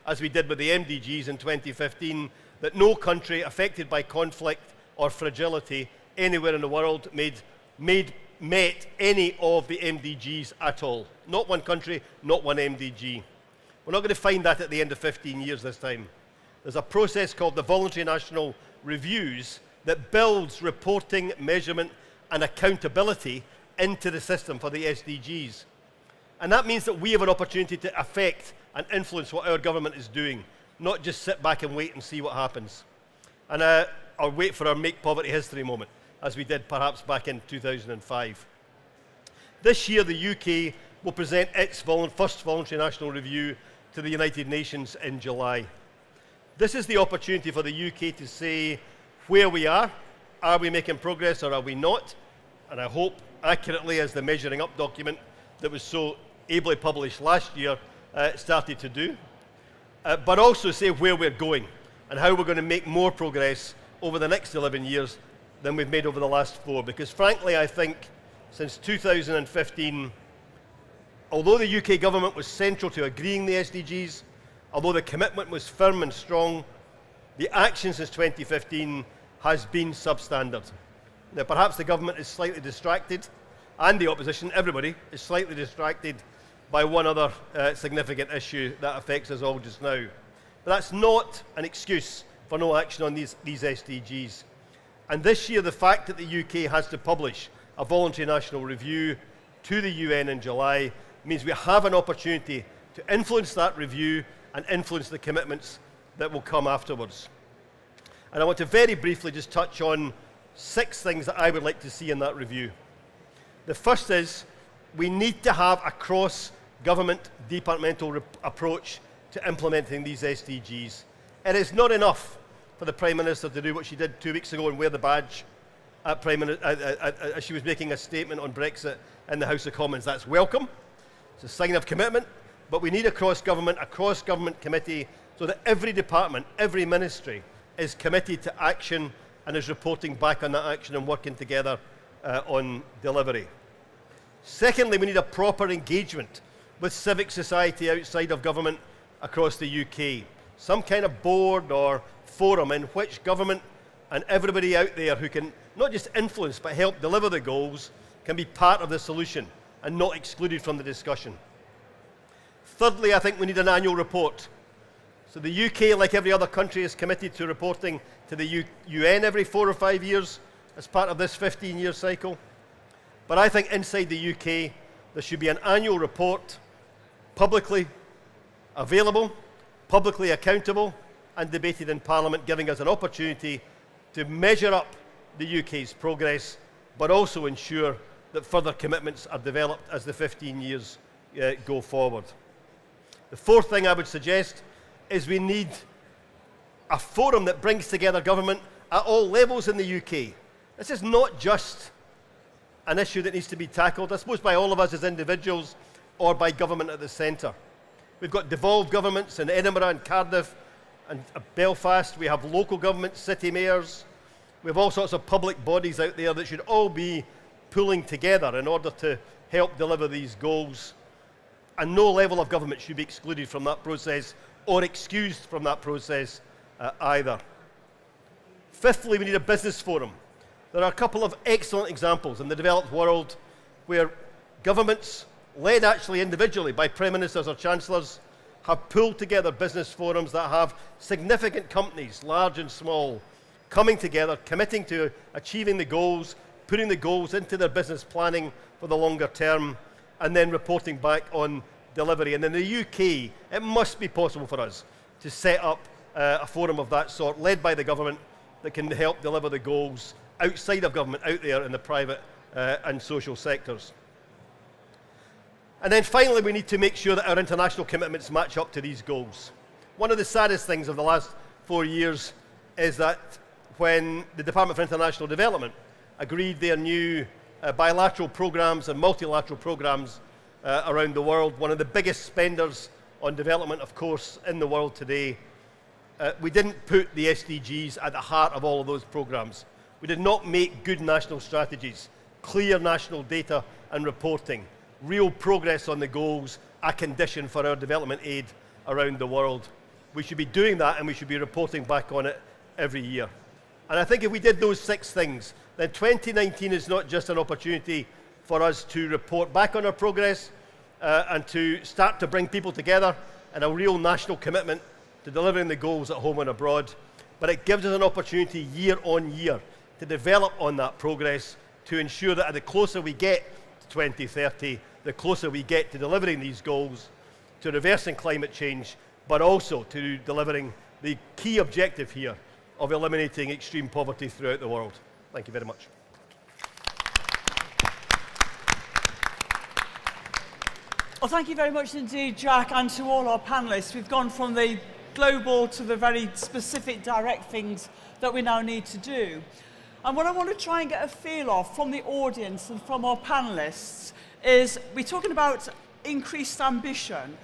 as we did with the MDGs in 2015, that no country affected by conflict or fragility anywhere in the world met any of the MDGs at all. Not one country, not one MDG. We're not going to find that at the end of 15 years this time. There's a process called the Voluntary National Reviews that builds reporting, measurement and accountability into the system for the SDGs. And that means that we have an opportunity to affect and influence what our government is doing, not just sit back and wait and see what happens. And or wait for our Make Poverty History moment, as we did perhaps back in 2005. This year, the UK will present its first voluntary national review to the United Nations in July. This is the opportunity for the UK to say where we are we making progress or are we not? And I hope accurately, as the Measuring Up document that was so ably published last year started to do, but also say where we're going and how we're going to make more progress over the next 11 years than we've made over the last 4. Because frankly, I think since 2015, although the UK government was central to agreeing the SDGs, although the commitment was firm and strong, the action since 2015 has been substandard. Now, perhaps the government is slightly distracted, and the opposition, everybody, is slightly distracted by one other significant issue that affects us all just now. But that's not an excuse for no action on these SDGs. And this year, the fact that the UK has to publish a voluntary national review to the UN in July means we have an opportunity to influence that review and influence the commitments that will come afterwards. And I want to very briefly just touch on 6 things that I would like to see in that review. The first is we need to have a cross-government departmental approach to implementing these SDGs. It is not enough for the Prime Minister to do what she did 2 weeks ago and wear the badge at as she was making a statement on Brexit in the House of Commons. That's welcome. It's a sign of commitment. But we need a cross-government committee so that every department, every ministry is committed to action and is reporting back on that action and working together on delivery. Secondly, we need a proper engagement with civic society outside of government across the UK. Some kind of board or forum in which government and everybody out there who can not just influence but help deliver the goals can be part of the solution and not excluded from the discussion. Thirdly, I think we need an annual report. So the UK, like every other country, is committed to reporting to the UN every 4 or 5 years as part of this 15-year cycle. But I think inside the UK, there should be an annual report, publicly available, publicly accountable, and debated in Parliament, giving us an opportunity to measure up the UK's progress, but also ensure that further commitments are developed as the 15 years go forward. The fourth thing I would suggest is we need a forum that brings together government at all levels in the UK. This is not just an issue that needs to be tackled, I suppose, by all of us as individuals or by government at the centre. We've got devolved governments in Edinburgh and Cardiff and Belfast. We have local governments, city mayors. We have all sorts of public bodies out there that should all be pulling together in order to help deliver these goals. And no level of government should be excluded from that process or excused from that process either. Fifthly, we need a business forum. There are a couple of excellent examples in the developed world where governments, led actually individually by Prime Ministers or Chancellors, have pulled together business forums that have significant companies, large and small, coming together, committing to achieving the goals, putting the goals into their business planning for the longer term, and then reporting back on delivery. And in the UK, it must be possible for us to set up a forum of that sort, led by the government, that can help deliver the goals outside of government, out there in the private and social sectors. And then finally, we need to make sure that our international commitments match up to these goals. One of the saddest things of the last 4 years is that when the Department for International Development agreed their new bilateral programs and multilateral programs around the world, one of the biggest spenders on development, of course, in the world today, we didn't put the SDGs at the heart of all of those programs. We did not make good national strategies, clear national data and reporting, real progress on the goals, a condition for our development aid around the world. We should be doing that, and we should be reporting back on it every year. And I think if we did those 6 things, then 2019 is not just an opportunity for us to report back on our progress and to start to bring people together in a real national commitment to delivering the goals at home and abroad, but it gives us an opportunity year on year to develop on that progress, to ensure that the closer we get to 2030, the closer we get to delivering these goals, to reversing climate change, but also to delivering the key objective here of eliminating extreme poverty throughout the world. Thank you very much. Well, thank you very much indeed, Jack, and to all our panellists. We've gone from the global to the very specific direct things that we now need to do. And what I want to try and get a feel of from the audience and from our panellists is we're talking about increased ambition.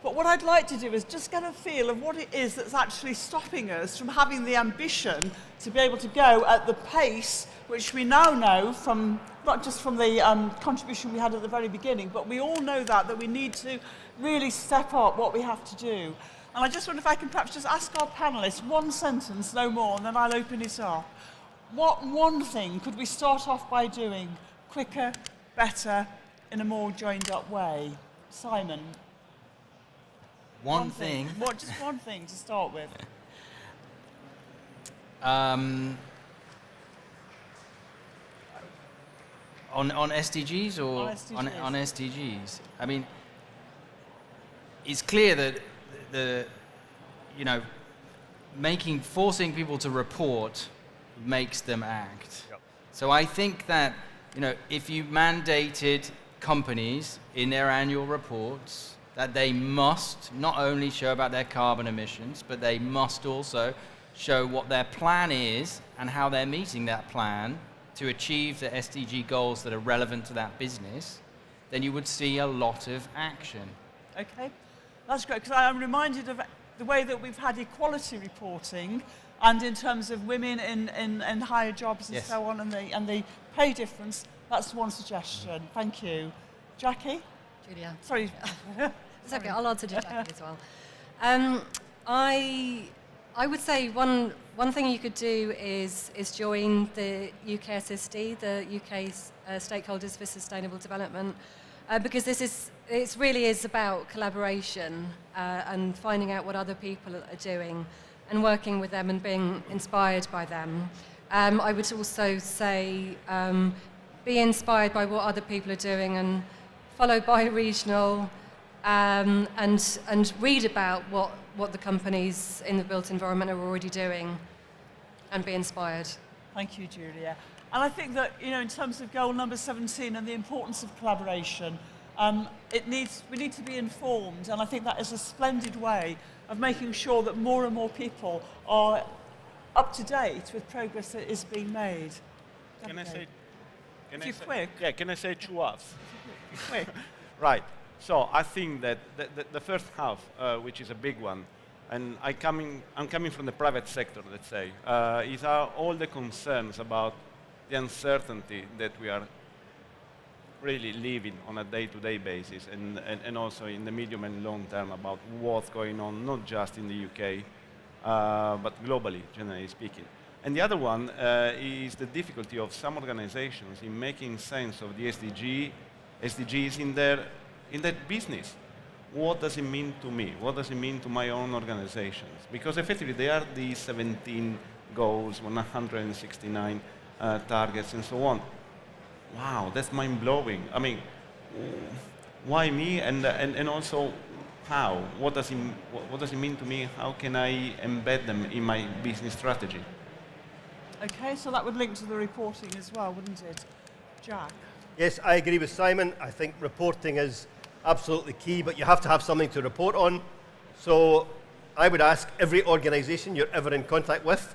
But what I'd like to do is just get a feel of what it is that's actually stopping us from having the ambition to be able to go at the pace which we now know from, not just from the contribution we had at the very beginning, but we all know that we need to really step up what we have to do. And I just wonder if I can perhaps just ask our panellists one sentence, no more, and then I'll open it up. What one thing could we start off by doing quicker, better, in a more joined up way? Simon? One thing. What, just one thing to start with. On SDGs or on SDGs? I mean, it's clear that forcing people to report makes them act. Yep. So I think that, if you mandated companies in their annual reports that they must not only show about their carbon emissions, but they must also show what their plan is and how they're meeting that plan to achieve the SDG goals that are relevant to that business, then you would see a lot of action. Okay, that's great, because I'm reminded of the way that we've had equality reporting, and in terms of women in higher jobs and Yes. so on, and the pay difference. That's one suggestion. Thank you. Jackie? Julia. Sorry. It's okay, I'll answer to Jackie as well. I would say one thing you could do is join the UK SSD, the UK's Stakeholders for Sustainable Development, because it really is about collaboration and finding out what other people are doing and working with them and being inspired by them. I would also say be inspired by what other people are doing and follow Bioregional and read about what the companies in the built environment are already doing and be inspired. Thank you, Julia. And I think that, in terms of goal number 17 and the importance of collaboration, we need to be informed, and I think that is a splendid way of making sure that more and more people are up to date with progress that is being made. Can I say? Quick. Yeah, can I say 2 halves? Quick. Right. So I think that the first half, which is a big one, and I'm coming from the private sector, let's say, is all the concerns about the uncertainty that we are really living on a day-to-day basis, and also in the medium and long term about what's going on, not just in the UK, but globally, generally speaking. And the other one is the difficulty of some organizations in making sense of the SDGs in their business. What does it mean to me? What does it mean to my own organizations? Because effectively they are the 17 goals, 169 targets and so on. Wow, that's mind-blowing. I mean, why me? And also, how? What does it mean to me? How can I embed them in my business strategy? Okay, so that would link to the reporting as well, wouldn't it? Jack? Yes, I agree with Simon. I think reporting is absolutely key, but you have to have something to report on. So I would ask every organisation you're ever in contact with,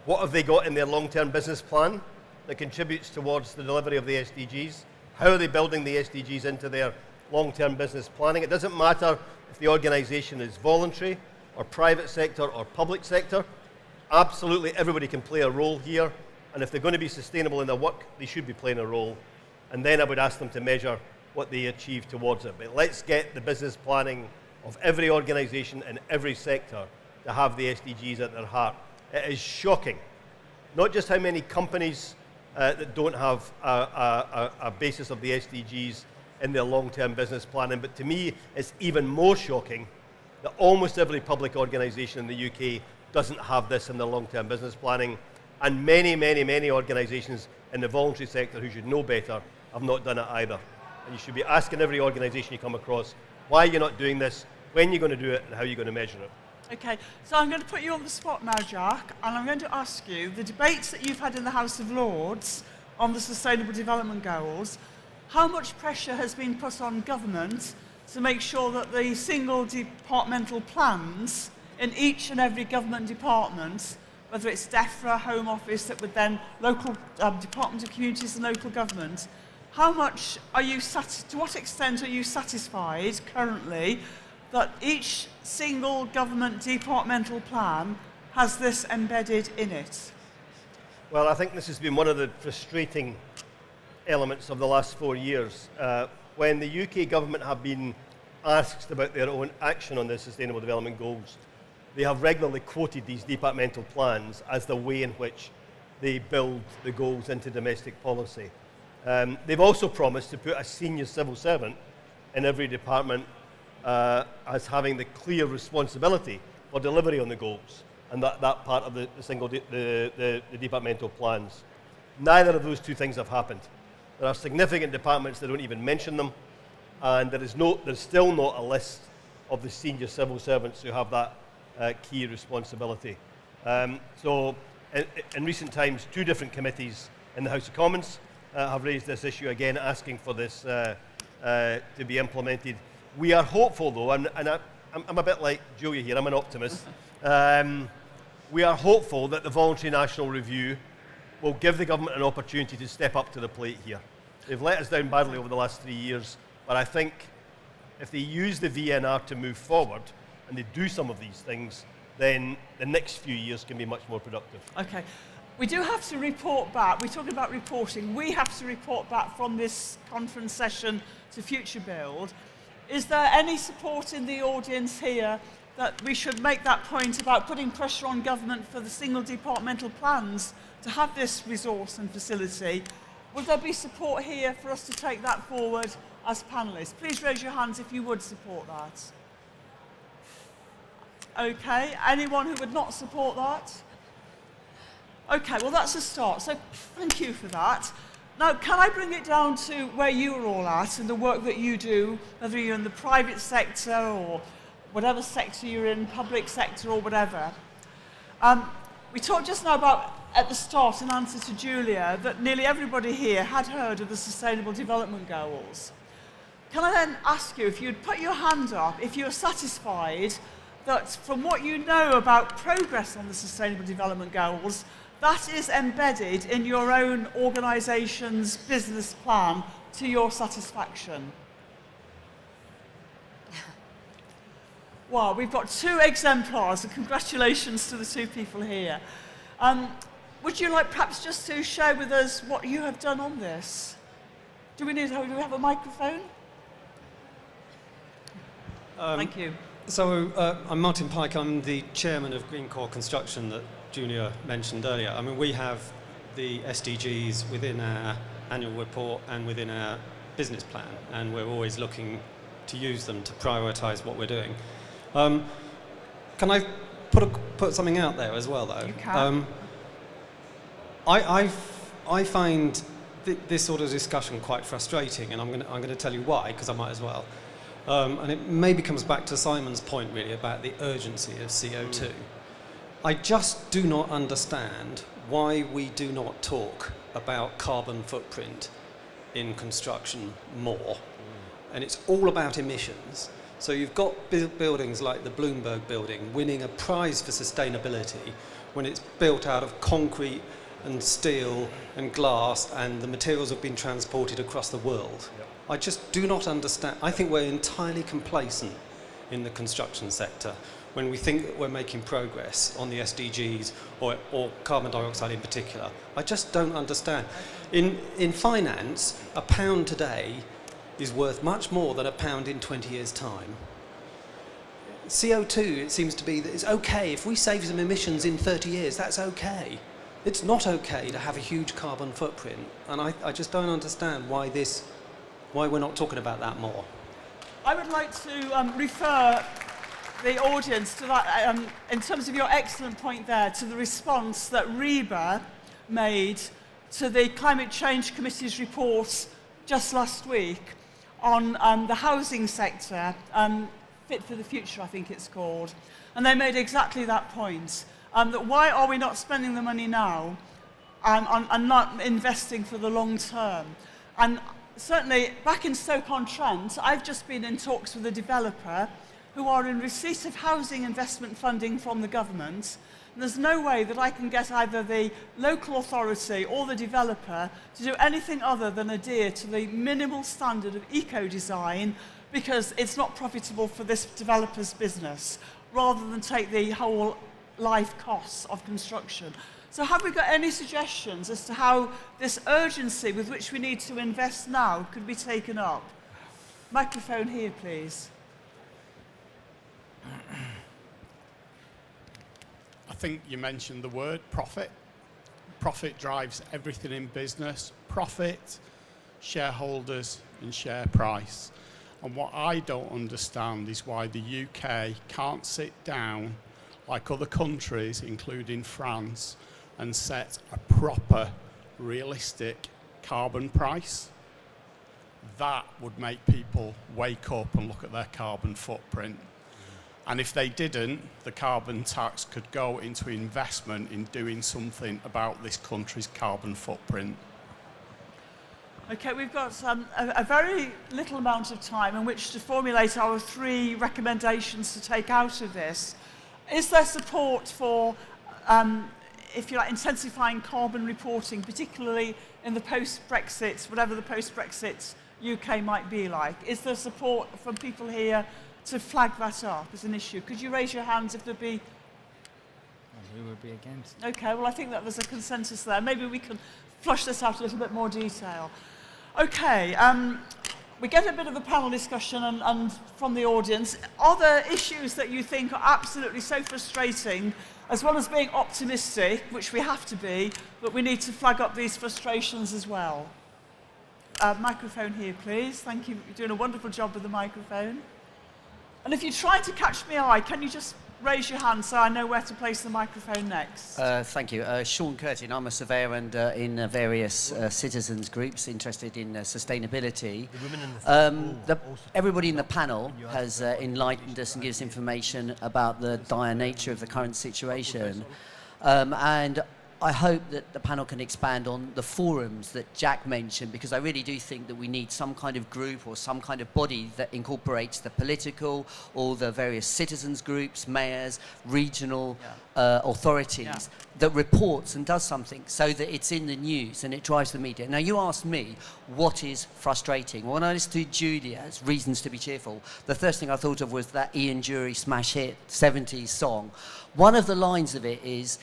what have they got in their long-term business plan that contributes towards the delivery of the SDGs? How are they building the SDGs into their long-term business planning? It doesn't matter if the organisation is voluntary or private sector or public sector. Absolutely everybody can play a role here, and if they're going to be sustainable in their work, they should be playing a role. And then I would ask them to measure what they achieve towards it. But let's get the business planning of every organisation in every sector to have the SDGs at their heart. It is shocking, not just how many companies that don't have a basis of the SDGs in their long-term business planning, but to me it's even more shocking that almost every public organisation in the UK doesn't have this in their long-term business planning, and many organisations in the voluntary sector who should know better have not done it either. And you should be asking every organisation you come across why you're not doing this, when you're going to do it, and how you're going to measure it. Okay, so I'm going to put you on the spot now, Jack, and I'm going to ask you, the debates that you've had in the House of Lords on the Sustainable Development Goals, how much pressure has been put on government to make sure that the single departmental plans in each and every government department, whether it's DEFRA, Home Office, that would then local Department of Communities and Local Government, how much are you to what extent are you satisfied currently that each single government departmental plan has this embedded in it? Well, I think this has been one of the frustrating elements of the last 4 years. When the UK government have been asked about their own action on the Sustainable Development Goals, they have regularly quoted these departmental plans as the way in which they build the goals into domestic policy. They've also promised to put a senior civil servant in every department as having the clear responsibility for delivery on the goals, and that part of the departmental plans. Neither of those two things have happened. There are significant departments that don't even mention them, and there's still not a list of the senior civil servants who have that key responsibility. So in recent times, 2 different committees in the House of Commons have raised this issue again, asking for this to be implemented. We are hopeful, though, and I'm a bit like Julia here, I'm an optimist. We are hopeful that the voluntary national review will give the government an opportunity to step up to the plate here. They've let us down badly over the last 3 years, but I think if they use the VNR to move forward and they do some of these things, then the next few years can be much more productive. Okay. We do have to report back. We're talking about reporting. We have to report back from this conference session to futurebuild. Is there any support in the audience here that we should make that point about putting pressure on government for the single departmental plans to have this resource and facility? Would there be support here for us to take that forward as panellists? Please raise your hands if you would support that. Okay, anyone who would not support that? Okay, well that's a start, so thank you for that. Now, can I bring it down to where you are all at and the work that you do, whether you're in the private sector or whatever sector you're in, public sector or whatever. We talked just now about, at the start, in answer to Julia, that nearly everybody here had heard of the Sustainable Development Goals. Can I then ask you, if you'd put your hand up, if you're satisfied that from what you know about progress on the Sustainable Development Goals, that is embedded in your own organisation's business plan to your satisfaction? Wow, we've got 2 exemplars, and congratulations to the 2 people here. Would you like perhaps just to share with us what you have done on this? Do we have a microphone? Thank you. So I'm Martin Pike. I'm the chairman of Green Core Construction that Julia mentioned earlier. I mean, we have the SDGs within our annual report and within our business plan, and we're always looking to use them to prioritise what we're doing. Can I put something out there as well, though? You can. I find this sort of discussion quite frustrating, and I'm going to tell you why, because I might as well. And it maybe comes back to Simon's point, really, about the urgency of CO2. I just do not understand why we do not talk about carbon footprint in construction more. And it's all about emissions. So you've got buildings like the Bloomberg building winning a prize for sustainability when it's built out of concrete and steel and glass, and the materials have been transported across the world. Yep. I just do not understand. I think we're entirely complacent in the construction sector when we think that we're making progress on the SDGs or carbon dioxide in particular. I just don't understand. In finance, a pound today is worth much more than a pound in 20 years' time. CO2, it seems to be that it's okay. If we save some emissions in 30 years, that's okay. It's not okay to have a huge carbon footprint. And I just don't understand why we're not talking about that more. I would like to refer the audience to that, in terms of your excellent point there, to the response that REBA made to the Climate Change Committee's report just last week on the housing sector, Fit for the Future, I think it's called. And they made exactly that point, that why are we not spending the money now and not investing for the long term? And certainly back in Stoke-on-Trent, I've just been in talks with a developer who are in receipt of housing investment funding from the government. And there's no way that I can get either the local authority or the developer to do anything other than adhere to the minimal standard of eco-design, because it's not profitable for this developer's business, rather than take the whole life costs of construction. So have we got any suggestions as to how this urgency with which we need to invest now could be taken up? Microphone here, please. I think you mentioned the word profit. Profit drives everything in business. Profit, shareholders, and share price. And what I don't understand is why the UK can't sit down like other countries, including France, and set a proper, realistic carbon price. That would make people wake up and look at their carbon footprint. And if they didn't, the carbon tax could go into investment in doing something about this country's carbon footprint. Okay, we've got a very little amount of time in which to formulate our 3 recommendations to take out of this. Is there support for, if you like, intensifying carbon reporting, particularly in the post-Brexit, whatever the post-Brexit UK might be like? Is there support from people here to flag that up as an issue? Could you raise your hands if there'd be... Who would be against? Okay, well, I think that there's a consensus there. Maybe we can flush this out a little bit more detail. Okay, we get a bit of a panel discussion and from the audience. Are there issues that you think are absolutely so frustrating, as well as being optimistic, which we have to be, but we need to flag up these frustrations as well? Microphone here, please. Thank you. You're doing a wonderful job with the microphone. And if you're trying to catch my eye, can you just raise your hand so I know where to place the microphone next? Thank you. Sean Curtin. I'm a surveyor and in various citizens groups interested in sustainability. Everybody in the panel has enlightened us and gives information about the dire nature of the current situation. And I hope that the panel can expand on the forums that Jack mentioned, because I really do think that we need some kind of group or some kind of body that incorporates the political or the various citizens groups, mayors, regional authorities that reports and does something so that it's in the news and it drives the media. Now, you asked me what is frustrating. Well, when I listened to Julia's Reasons to be Cheerful, the first thing I thought of was that Ian Dury smash hit 70s song. One of the lines of it is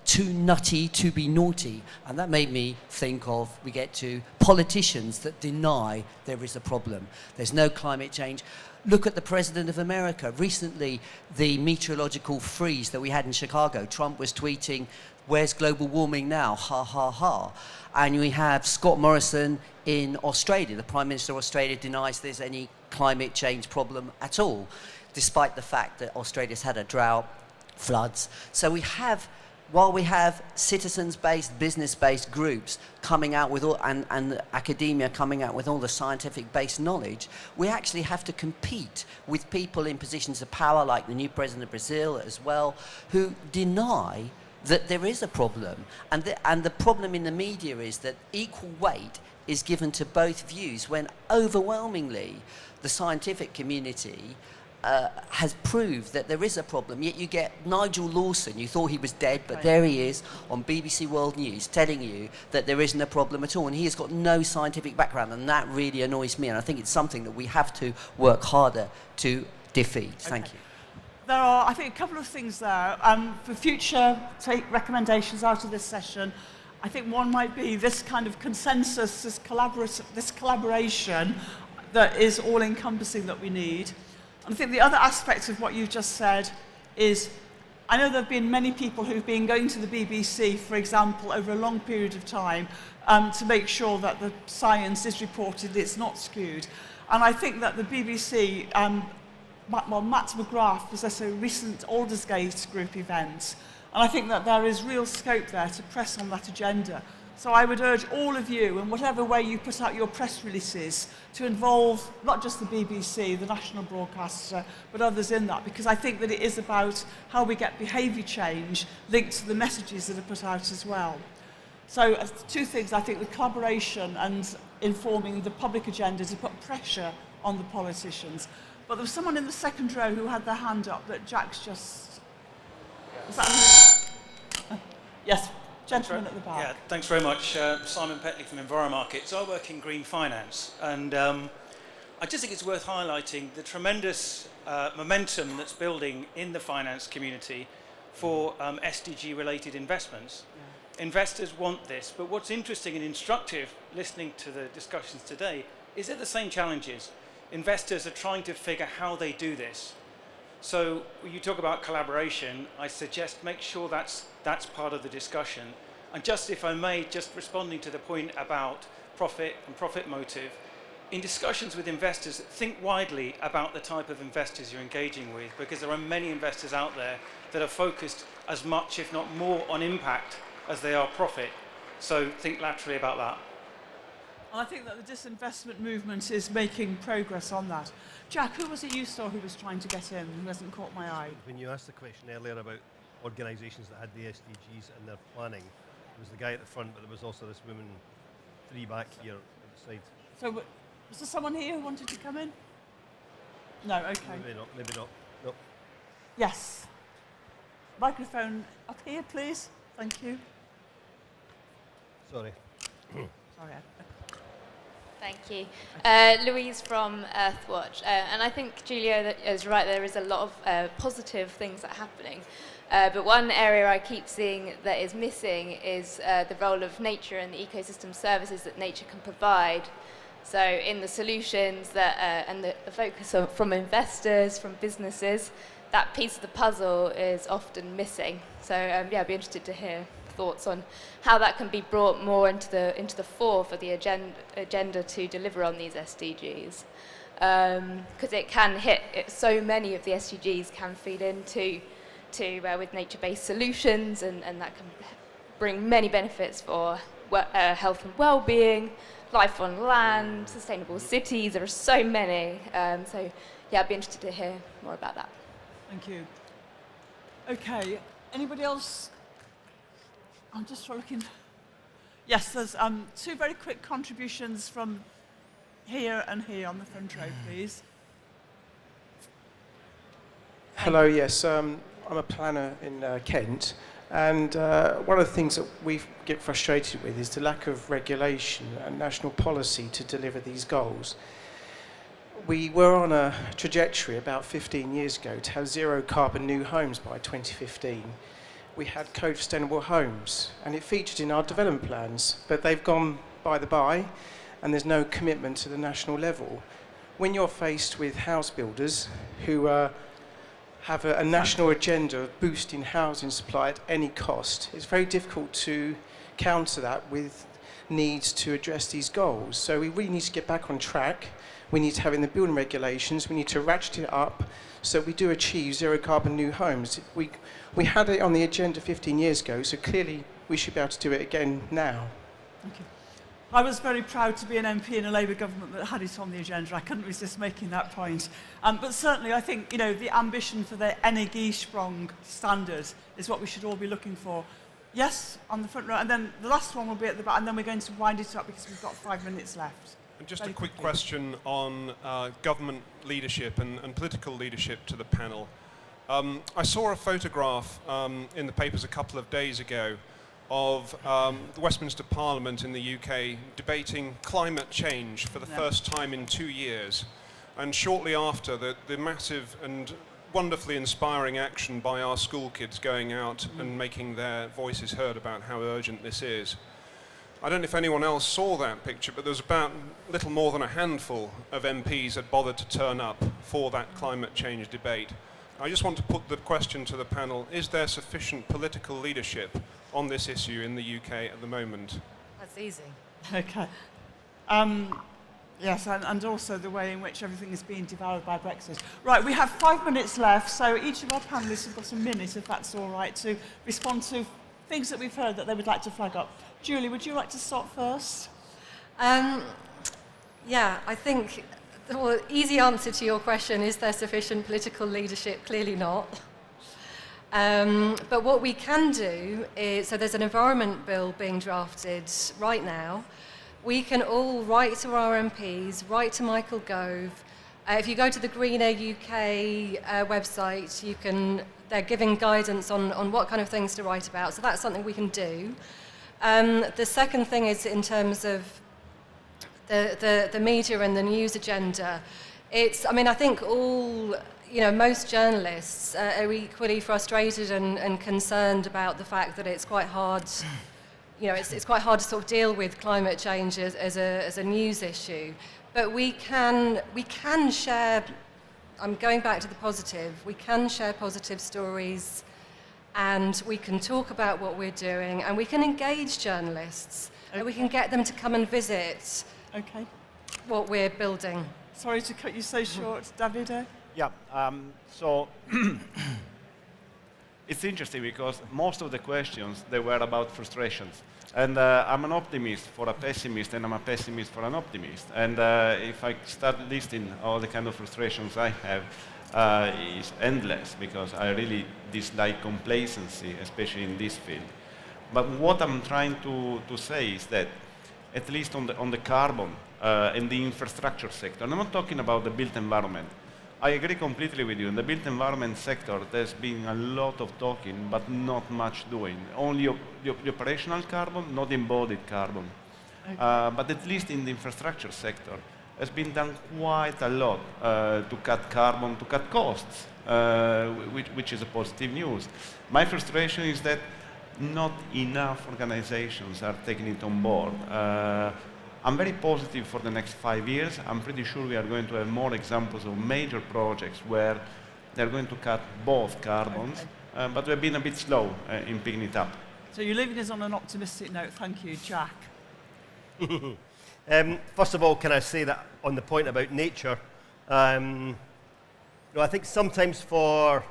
too nutty to be naughty, and that made me think of, we get to politicians that deny there is a problem. There's no climate change. Look at the President of America. Recently, the meteorological freeze that we had in Chicago, Trump was tweeting, "Where's global warming now? Ha, ha, ha." And we have Scott Morrison in Australia. The Prime Minister of Australia denies there's any climate change problem at all, despite the fact that Australia's had a drought, floods. So we have, while we have citizens-based, business-based groups coming out with all, and academia coming out with all the scientific-based knowledge, we actually have to compete with people in positions of power, like the new president of Brazil as well, who deny that there is a problem. And the problem in the media is that equal weight is given to both views, when overwhelmingly the scientific community has proved that there is a problem. Yet you get Nigel Lawson, you thought he was dead, but there he is on BBC World News telling you that there isn't a problem at all, and he has got no scientific background, and that really annoys me, and I think it's something that we have to work harder to defeat. Thank you. There are, I think, a couple of things there. For future recommendations out of this session, I think one might be this kind of consensus, this collaboration that is all-encompassing that we need. I think the other aspect of what you've just said is, I know there have been many people who've been going to the BBC, for example, over a long period of time to make sure that the science is reported, it's not skewed. And I think that the BBC, Matt McGrath was at a recent Aldersgate group event, and I think that there is real scope there to press on that agenda. So I would urge all of you, in whatever way you put out your press releases, to involve not just the BBC, the national broadcaster, but others in that, because I think that it is about how we get behaviour change linked to the messages that are put out as well. So 2 things, I think the collaboration and informing the public agenda to put pressure on the politicians. But there was someone in the second row who had their hand up that Jack's just... Was that who? Yes, gentleman at the back. Yeah, thanks very much. Simon Petley from Enviromarkets. I work in green finance, and I just think it's worth highlighting the tremendous momentum that's building in the finance community for SDG-related investments. Yeah. Investors want this, but what's interesting and instructive, listening to the discussions today, is that the same challenges. Investors are trying to figure how they do this. So when you talk about collaboration, I suggest make sure that's part of the discussion. And just, if I may, just responding to the point about profit and profit motive, in discussions with investors, think widely about the type of investors you're engaging with, because there are many investors out there that are focused as much, if not more, on impact as they are profit. So think laterally about that. And I think that the disinvestment movement is making progress on that. Jack, who was it you saw who was trying to get in who hasn't caught my eye? When you asked the question earlier about organisations that had the SDGs in their planning, there was the guy at the front, but there was also this woman 3 back here at the side. So was there someone here who wanted to come in? No, okay. Maybe not. No. Yes. Microphone up here, please. Thank you. Sorry. Sorry, Ed. Thank you. Louise from Earthwatch. And I think Julia is right, there is a lot of positive things that are happening. But one area I keep seeing that is missing is the role of nature and the ecosystem services that nature can provide. So in the solutions that, and the focus from investors, from businesses, that piece of the puzzle is often missing. So yeah, I'd be interested to hear thoughts on how that can be brought more into the fore for the agenda to deliver on these SDGs. Because it can hit, so many of the SDGs can feed into with nature-based solutions, and that can bring many benefits for health and well-being, life on land, sustainable cities. There are so many. So yeah, I'd be interested to hear more about that. Thank you. Okay, anybody else? I'm just looking. Yes, there's 2 very quick contributions from here and here on the front row, please. Hello, yes, I'm a planner in Kent, and one of the things that we get frustrated with is the lack of regulation and national policy to deliver these goals. We were on a trajectory about 15 years ago to have 0 carbon new homes by 2015. We had Code for Sustainable Homes, and it featured in our development plans, but they've gone by the by, and there's no commitment to the national level. When you're faced with house builders who have a national agenda of boosting housing supply at any cost, it's very difficult to counter that with needs to address these goals. So we really need to get back on track. We need to have in the building regulations, we need to ratchet it up so we do achieve 0 carbon new homes. We had it on the agenda 15 years ago, so clearly we should be able to do it again now. Thank you. I was very proud to be an MP in a Labour government that had it on the agenda. I couldn't resist making that point. But certainly I think, the ambition for the Energiesprong standards is what we should all be looking for. Yes, on the front row, and then the last one will be at the back, and then we're going to wind it up because we've got 5 minutes left. And just a quick question on government leadership and political leadership to the panel. I saw a photograph in the papers a couple of days ago of the Westminster Parliament in the UK debating climate change for the first time in 2 years. And shortly after, the massive and wonderfully inspiring action by our school kids going out and making their voices heard about how urgent this is. I don't know if anyone else saw that picture, but there was about little more than a handful of MPs that bothered to turn up for that climate change debate. I just want to put the question to the panel, is there sufficient political leadership on this issue in the UK at the moment? That's easy. Okay. Yes, and also the way in which everything is being devoured by Brexit. Right, we have 5 minutes left, so each of our panellists have got a minute, if that's all right, to respond to things that we've heard that they would like to flag up. Julie, would you like to start first? Yeah, I think the easy answer to your question, is there sufficient political leadership? Clearly not. But what we can do is, so there's an environment bill being drafted right now we can all write to our MPs, write to Michael Gove. If you go to the Green Air UK website, they're giving guidance on what kind of things to write about, so that's something we can do. The second thing is in terms of the media and the news agenda. I think most journalists are equally frustrated and concerned about the fact that it's quite hard. It's quite hard to sort of deal with climate change as a news issue. But we can share. I'm going back to the positive. We can share positive stories, and we can talk about what we're doing, and we can engage journalists, and we can get them to come and visit. Okay. What we're building. Sorry to cut you so short, Davide. Yeah, so it's interesting because most of the questions, they were about frustrations. And I'm an optimist for a pessimist, and I'm a pessimist for an optimist. And if I start listing all the kind of frustrations I have, it's endless, because I really dislike complacency, especially in this field. But what I'm trying to say is that, at least on the carbon and the infrastructure sector, and I'm not talking about the built environment. I agree completely with you. In the built environment sector, there's been a lot of talking, but not much doing. Only the operational carbon, not embodied carbon. Okay. But at least in the infrastructure sector, has been done quite a lot to cut carbon, to cut costs, which is a positive news. My frustration is that not enough organizations are taking it on board. I'm very positive for the next 5 years. I'm pretty sure we are going to have more examples of major projects where they're going to cut both carbons, but we've been a bit slow in picking it up. So you're leaving us on an optimistic note. Thank you, Jack. First of all, can I say that on the point about nature, I think sometimes for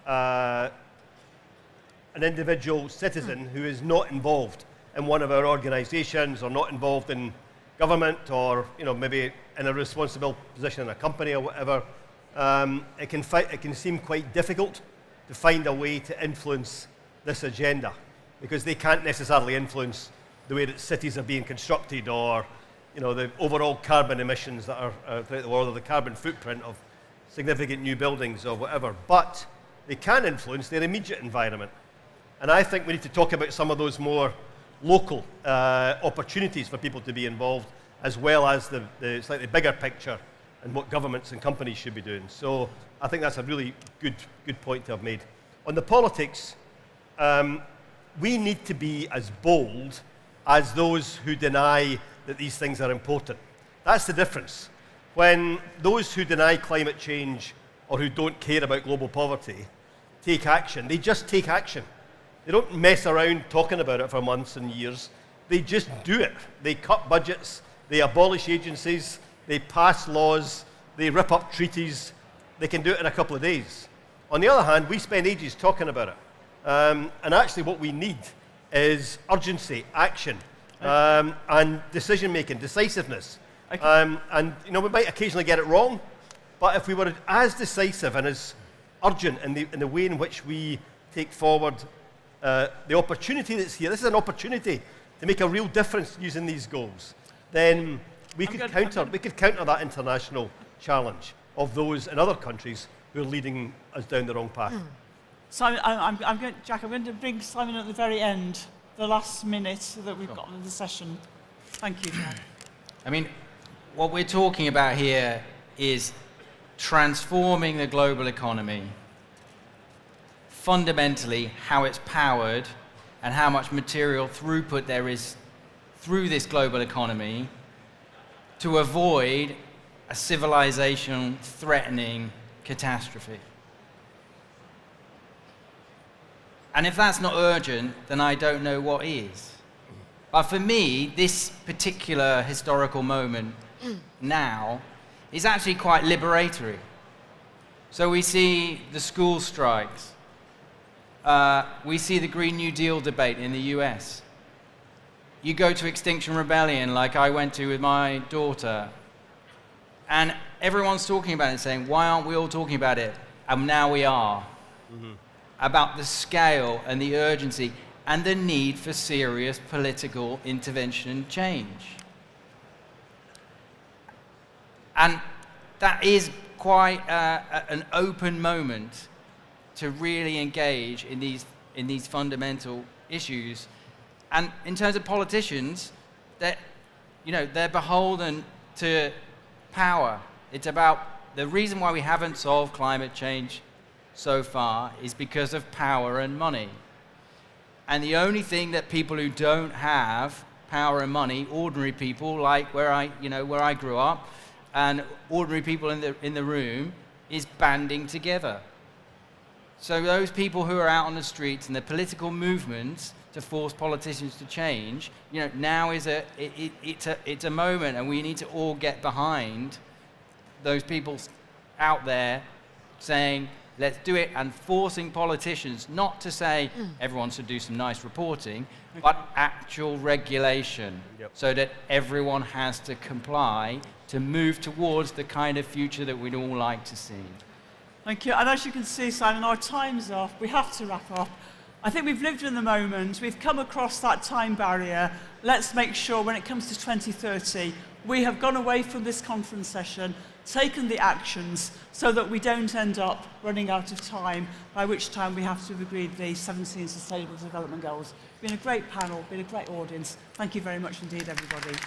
an individual citizen who is not involved in one of our organizations or not involved in government or maybe in a responsible position in a company or whatever, it can seem quite difficult to find a way to influence this agenda, because they can't necessarily influence the way that cities are being constructed or the overall carbon emissions that are throughout the world, or the carbon footprint of significant new buildings or whatever. But they can influence their immediate environment. And I think we need to talk about some of those more local opportunities for people to be involved, as well as the slightly bigger picture and what governments and companies should be doing. So I think that's a really good point to have made. On the politics, we need to be as bold as those who deny that these things are important. That's the difference. When those who deny climate change or who don't care about global poverty take action, they just take action. They don't mess around talking about it for months and years. They just do it. They cut budgets, they abolish agencies, they pass laws, they rip up treaties. They can do it in a couple of days. On the other hand, we spend ages talking about it. And actually what we need is urgency, action, and decision-making, decisiveness. Okay. And we might occasionally get it wrong, but if we were as decisive and as urgent in the way in which we take forward the opportunity that's here, this is an opportunity to make a real difference using these goals, then we could counter that international challenge of those in other countries who are leading us down the wrong path. Simon, Jack, I'm going to bring Simon at the very end, the last minute that we've got in the session. Thank you, Jack. What we're talking about here is transforming the global economy, fundamentally how it's powered and how much material throughput there is through this global economy to avoid a civilization-threatening catastrophe. And if that's not urgent, then I don't know what is. But for me, this particular historical moment now is actually quite liberatory. So we see the school strikes. We see the Green New Deal debate in the US. You go to Extinction Rebellion, like I went to with my daughter, and everyone's talking about it, saying, why aren't we all talking about it? And now we are. Mm-hmm. About the scale and the urgency and the need for serious political intervention and change. And that is quite an open moment to really engage in these fundamental issues. And in terms of politicians, they're beholden to power. It's about the reason why we haven't solved climate change so far is because of power and money. And the only thing that people who don't have power and money, ordinary people like where I grew up, and ordinary people in the room, is banding together. So those people who are out on the streets and the political movements to force politicians to change, now is it's a moment, and we need to all get behind those people out there saying, let's do it, and forcing politicians not to say everyone should do some nice reporting, but actual regulation, so that everyone has to comply to move towards the kind of future that we'd all like to see. Thank you. And as you can see, Simon, our time's up. We have to wrap up. I think we've lived in the moment. We've come across that time barrier. Let's make sure when it comes to 2030, we have gone away from this conference session, taken the actions so that we don't end up running out of time, by which time we have to have agreed the 17 Sustainable Development Goals. It's been a great panel, been a great audience. Thank you very much indeed, everybody.